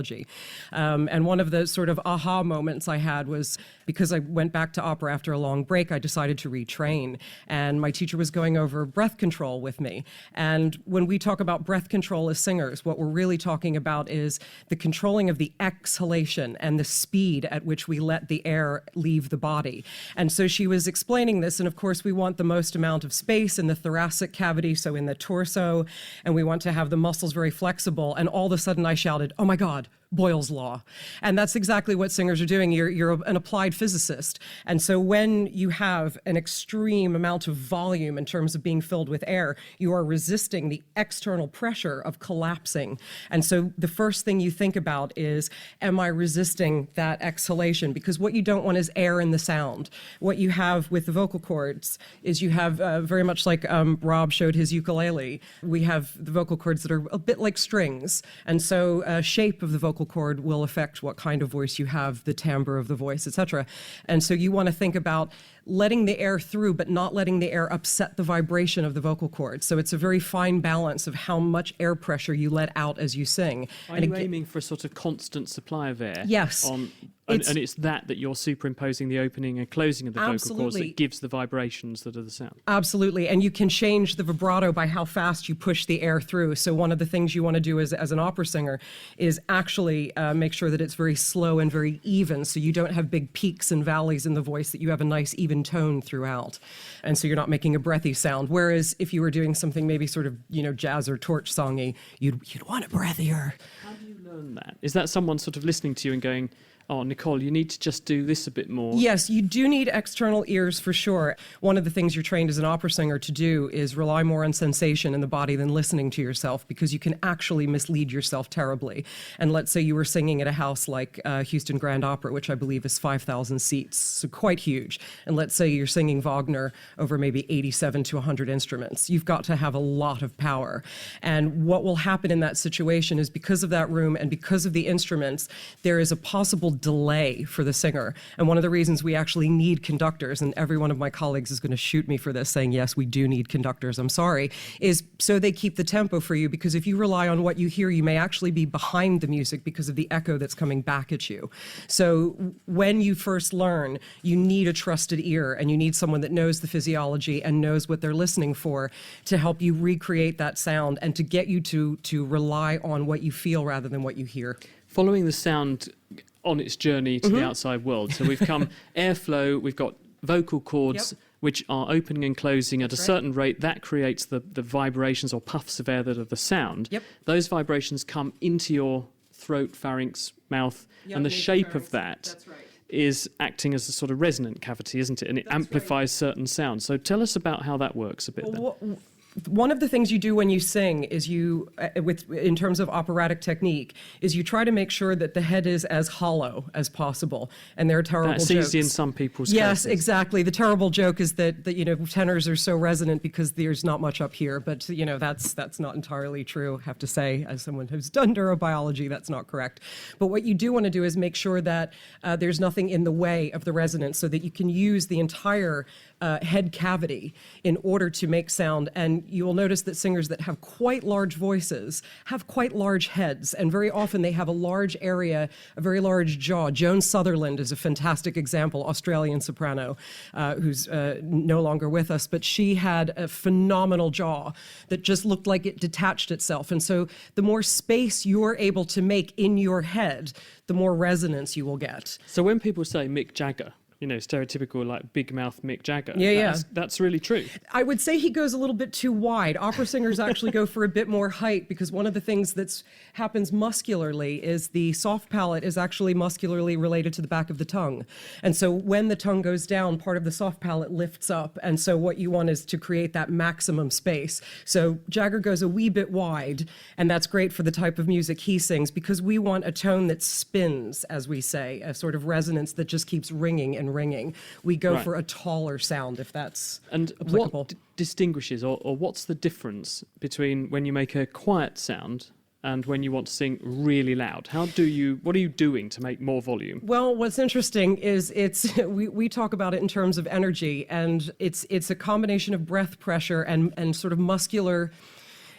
And one of the sort of aha moments I had was because I went back to opera after a long break, I decided to retrain. And my teacher was going over breath control with me. And when we talk about breath control as singers, what we're really talking about is the controlling of the exhalation and the speed at which we let the air leave the body. And so she was explaining this. And of course, we want the most amount of space in the thoracic cavity, so in the torso, and we want to have the muscles very flexible. And all of a sudden I shouted, "Oh my God, Boyle's Law." And that's exactly what singers are doing. You're an applied physicist. And so when you have an extreme amount of volume in terms of being filled with air, you are resisting the external pressure of collapsing. And so the first thing you think about is, am I resisting that exhalation? Because what you don't want is air in the sound. What you have with the vocal cords is you have very much like Rob showed his ukulele. We have the vocal cords that are a bit like strings. And so shape of the vocal cord will affect what kind of voice you have, the timbre of the voice, etc. And so you want to think about letting the air through, but not letting the air upset the vibration of the vocal cords. So it's a very fine balance of how much air pressure you let out as you sing. Are you aiming for a sort of constant supply of air? Yes. And it's that you're superimposing the opening and closing of the vocal cords that gives the vibrations that are the sound. Absolutely. And you can change the vibrato by how fast you push the air through. So one of the things you want to do as an opera singer is actually make sure that it's very slow and very even, so you don't have big peaks and valleys in the voice, that you have a nice even tone throughout. And so you're not making a breathy sound. Whereas if you were doing something maybe sort of, jazz or torch songy, you'd want it breathier. How do you learn that? Is that someone sort of listening to you and going, "Oh, Nicole, you need to just do this a bit more"? Yes, you do need external ears for sure. One of the things you're trained as an opera singer to do is rely more on sensation in the body than listening to yourself, because you can actually mislead yourself terribly. And let's say you were singing at a house like Houston Grand Opera, which I believe is 5,000 seats, so quite huge. And let's say you're singing Wagner over maybe 87 to 100 instruments. You've got to have a lot of power. And what will happen in that situation is, because of that room and because of the instruments, there is a possible delay for the singer. And one of the reasons we actually need conductors, and every one of my colleagues is going to shoot me for this, saying, yes, we do need conductors, I'm sorry, is so they keep the tempo for you, because if you rely on what you hear, you may actually be behind the music because of the echo that's coming back at you. So when you first learn, you need a trusted ear, and you need someone that knows the physiology and knows what they're listening for to help you recreate that sound and to get you to rely on what you feel rather than what you hear. Following the sound on its journey to the outside world. So we've come airflow, we've got vocal cords, which are opening and closing at a certain rate. That creates the vibrations or puffs of air that are the sound. Those vibrations come into your throat, pharynx, mouth, and the shape of that is acting as a sort of resonant cavity, isn't it? And it amplifies certain sounds. So tell us about how that works a bit then. One of the things you do when you sing is in terms of operatic technique, is you try to make sure that the head is as hollow as possible. And there are terrible jokes. That's easy in some people's cases. Yes, exactly. The terrible joke is that tenors are so resonant because there's not much up here. But that's not entirely true. I have to say, as someone who's done neurobiology, that's not correct. But what you do want to do is make sure that there's nothing in the way of the resonance, so that you can use the entire head cavity in order to make sound. And you will notice that singers that have quite large voices have quite large heads, and very often they have a large area, a very large jaw. Joan Sutherland is a fantastic example, Australian soprano, who's no longer with us, but she had a phenomenal jaw that just looked like it detached itself. And so the more space you're able to make in your head, the more resonance you will get. So when people say Mick Jagger, stereotypical like big mouth Mick Jagger. That's really true. I would say he goes a little bit too wide. Opera singers actually go for a bit more height, because one of the things that happens muscularly is the soft palate is actually muscularly related to the back of the tongue. And so when the tongue goes down, part of the soft palate lifts up. And so what you want is to create that maximum space. So Jagger goes a wee bit wide, and that's great for the type of music he sings, because we want a tone that spins, as we say, a sort of resonance that just keeps ringing and ringing. We go for a taller sound, if that's applicable. What distinguishes or what's the difference between when you make a quiet sound and when you want to sing really loud? What are you doing to make more volume? Well, what's interesting is we talk about it in terms of energy, and it's a combination of breath pressure and sort of muscular.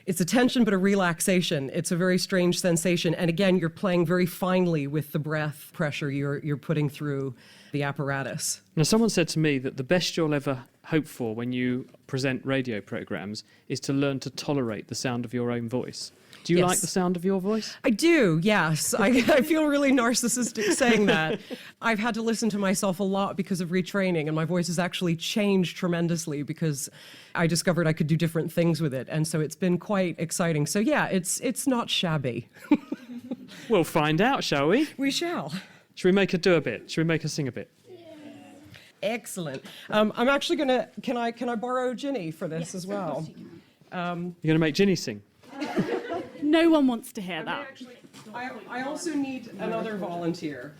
It's a tension, but a relaxation. It's a very strange sensation. And again, you're playing very finely with the breath pressure you're putting through the apparatus. Now, someone said to me that the best you'll ever hope for when you present radio programs is to learn to tolerate the sound of your own voice. Do you like the sound of your voice? I do, yes. I feel really narcissistic saying that. I've had to listen to myself a lot because of retraining, and my voice has actually changed tremendously because I discovered I could do different things with it. And so it's been quite exciting. So yeah, it's not shabby. We'll find out, shall we? We shall. Should we make her do a bit? Should we make her sing a bit? Excellent. I'm actually going to, can I borrow Ginny for this as well? You're going to make Ginny sing? No one wants to hear that. I also need another volunteer.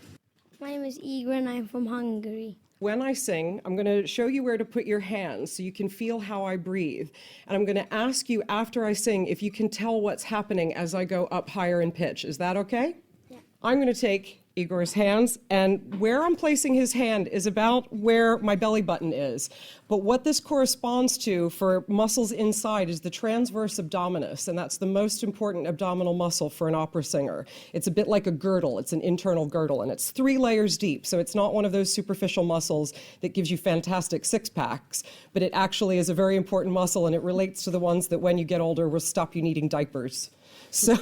My name is Igor and I'm from Hungary. When I sing, I'm going to show you where to put your hands so you can feel how I breathe. And I'm going to ask you after I sing if you can tell what's happening as I go up higher in pitch. Is that okay? Yeah. I'm going to take Igor's hands, and where I'm placing his hand is about where my belly button is. But what this corresponds to for muscles inside is the transverse abdominis, and that's the most important abdominal muscle for an opera singer. It's a bit like a girdle. It's an internal girdle, and it's 3 layers deep, so it's not one of those superficial muscles that gives you fantastic six-packs, but it actually is a very important muscle, and it relates to the ones that when you get older will stop you needing diapers. So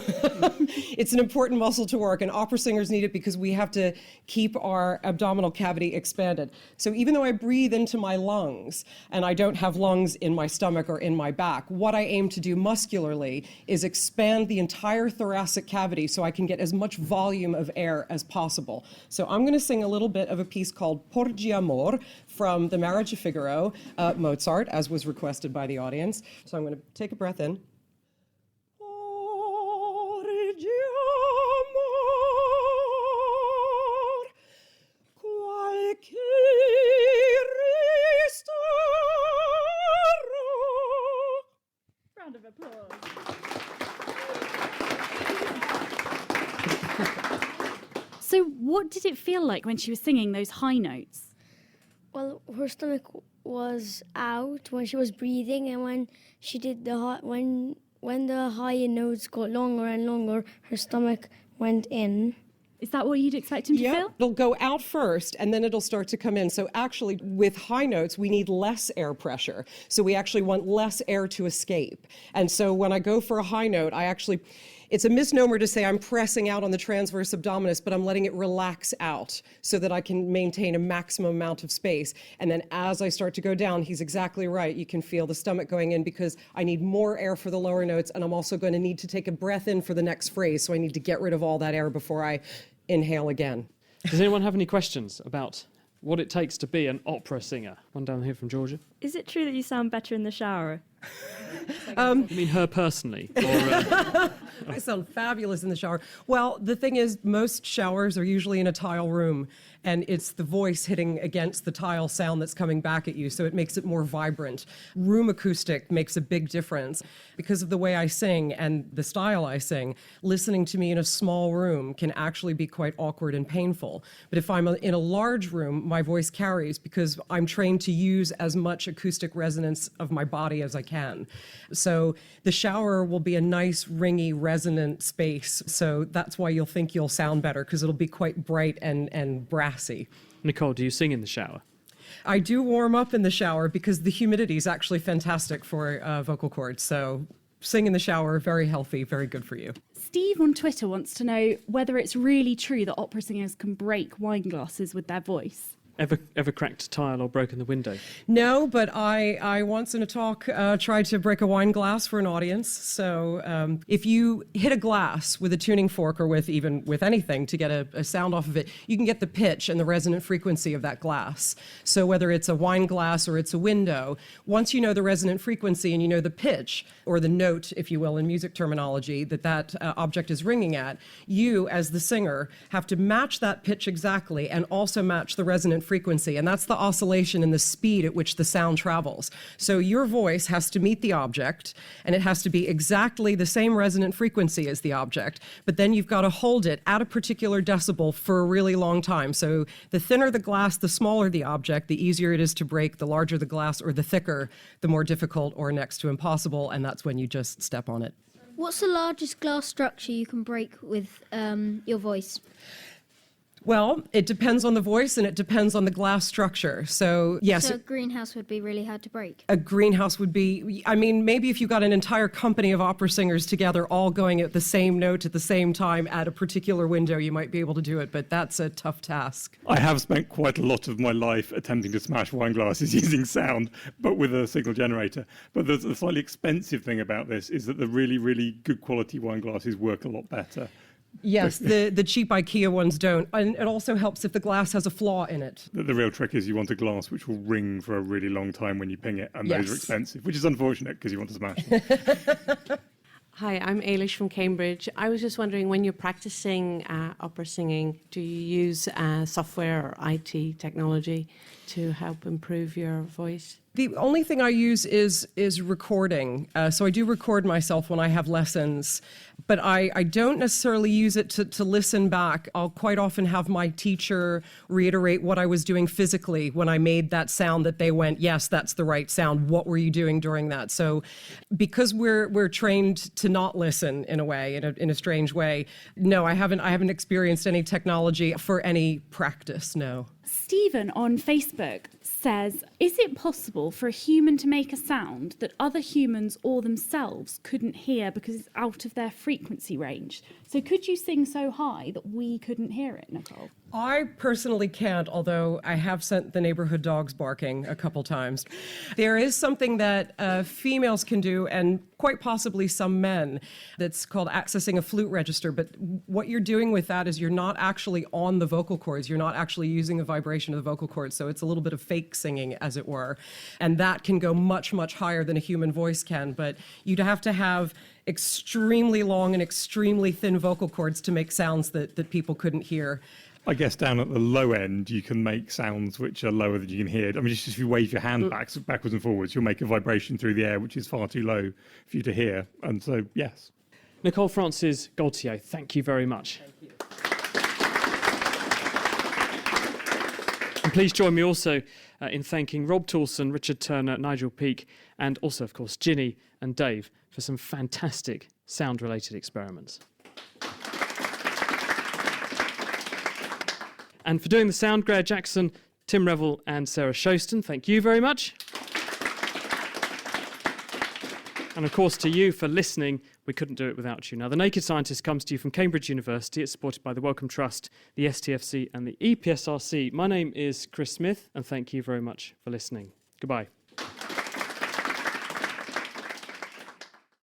it's an important muscle to work, and opera singers need it because we have to keep our abdominal cavity expanded. So even though I breathe into my lungs, and I don't have lungs in my stomach or in my back, what I aim to do muscularly is expand the entire thoracic cavity so I can get as much volume of air as possible. So I'm going to sing a little bit of a piece called Porgi Amor from The Marriage of Figaro, Mozart, as was requested by the audience. So I'm going to take a breath in. Round of applause. So what did it feel like when she was singing those high notes? Well, her stomach was out when she was breathing, and when she did when the higher notes got longer and longer, her stomach went in. Is that what you'd expect him to feel? It'll go out first and then it'll start to come in. So actually, with high notes, we need less air pressure. So we actually want less air to escape. And so when I go for a high note, it's a misnomer to say I'm pressing out on the transverse abdominis, but I'm letting it relax out so that I can maintain a maximum amount of space. And then as I start to go down, he's exactly right. You can feel the stomach going in because I need more air for the lower notes, and I'm also going to need to take a breath in for the next phrase. So I need to get rid of all that air before I inhale again. Does anyone have any questions about what it takes to be an opera singer? One down here from Georgia. Is it true that you sound better in the shower? You mean her personally? Or, I sound fabulous in the shower. Well, the thing is, most showers are usually in a tile room, and it's the voice hitting against the tile sound that's coming back at you, so it makes it more vibrant. Room acoustic makes a big difference. Because of the way I sing and the style I sing, listening to me in a small room can actually be quite awkward and painful. But if I'm in a large room, my voice carries because I'm trained to use as much acoustic resonance of my body as I can. So the shower will be a nice, ringy, resonant space. So that's why you'll think you'll sound better, because it'll be quite bright and brassy. Nicole, do you sing in the shower? I do warm up in the shower because the humidity is actually fantastic for vocal cords. So sing in the shower, very healthy, very good for you. Steve on Twitter wants to know whether it's really true that opera singers can break wine glasses with their voice. Ever cracked a tile or broken the window? No, but I once in a talk tried to break a wine glass for an audience. So if you hit a glass with a tuning fork or with anything to get a sound off of it, you can get the pitch and the resonant frequency of that glass. So whether it's a wine glass or it's a window, once you know the resonant frequency and you know the pitch, or the note, if you will, in music terminology, that object is ringing at, you as the singer have to match that pitch exactly and also match the resonant frequency, and that's the oscillation and the speed at which the sound travels. So your voice has to meet the object, and it has to be exactly the same resonant frequency as the object, but then you've got to hold it at a particular decibel for a really long time. So the thinner the glass, the smaller the object, the easier it is to break. The larger the glass or the thicker, the more difficult or next to impossible, and that's when you just step on it. What's the largest glass structure you can break with your voice? Well, it depends on the voice and it depends on the glass structure. So, yes. So a greenhouse would be really hard to break. A greenhouse would be, maybe if you got an entire company of opera singers together all going at the same note at the same time at a particular window, you might be able to do it, but that's a tough task. I have spent quite a lot of my life attempting to smash wine glasses using sound, but with a signal generator. But the slightly expensive thing about this is that the really, really good quality wine glasses work a lot better. Yes, the cheap IKEA ones don't. And it also helps if the glass has a flaw in it. The real trick is you want a glass which will ring for a really long time when you ping it, and those are expensive, which is unfortunate because you want to smash them. Hi, I'm Ailish from Cambridge. I was just wondering, when you're practicing opera singing, do you use software or IT technology to help improve your voice? The only thing I use is recording. So I do record myself when I have lessons, but I don't necessarily use it to listen back. I'll quite often have my teacher reiterate what I was doing physically when I made that sound that they went, yes, that's the right sound. What were you doing during that? So because we're trained to not listen in a way, in a strange way, no, I haven't experienced any technology for any practice, no. Stephen on Facebook says, is it possible for a human to make a sound that other humans or themselves couldn't hear because it's out of their frequency range? So could you sing so high that we couldn't hear it, Nicole? I personally can't, although I have sent the neighborhood dogs barking a couple times. There is something that females can do, and quite possibly some men, that's called accessing a flute register. But what you're doing with that is you're not actually on the vocal cords. You're not actually using the vibration of the vocal cords. So it's a little bit of fake singing, as it were. And that can go much, much higher than a human voice can. But you'd have to have extremely long and extremely thin vocal cords to make sounds that people couldn't hear. I guess down at the low end, you can make sounds which are lower than you can hear. I mean, just if you wave your hand backwards and forwards, you'll make a vibration through the air, which is far too low for you to hear. And so, yes. Nicole Francis Gaultier, thank you very much. Thank you. And please join me also in thanking Rob Toulson, Richard Turner, Nigel Peake, and also, of course, Ginny and Dave for some fantastic sound-related experiments. And for doing the sound, Greer Jackson, Tim Revel and Sarah Shoston, thank you very much. And of course to you for listening. We couldn't do it without you. Now, The Naked Scientist comes to you from Cambridge University. It's supported by the Wellcome Trust, the STFC and the EPSRC. My name is Chris Smith, and thank you very much for listening. Goodbye.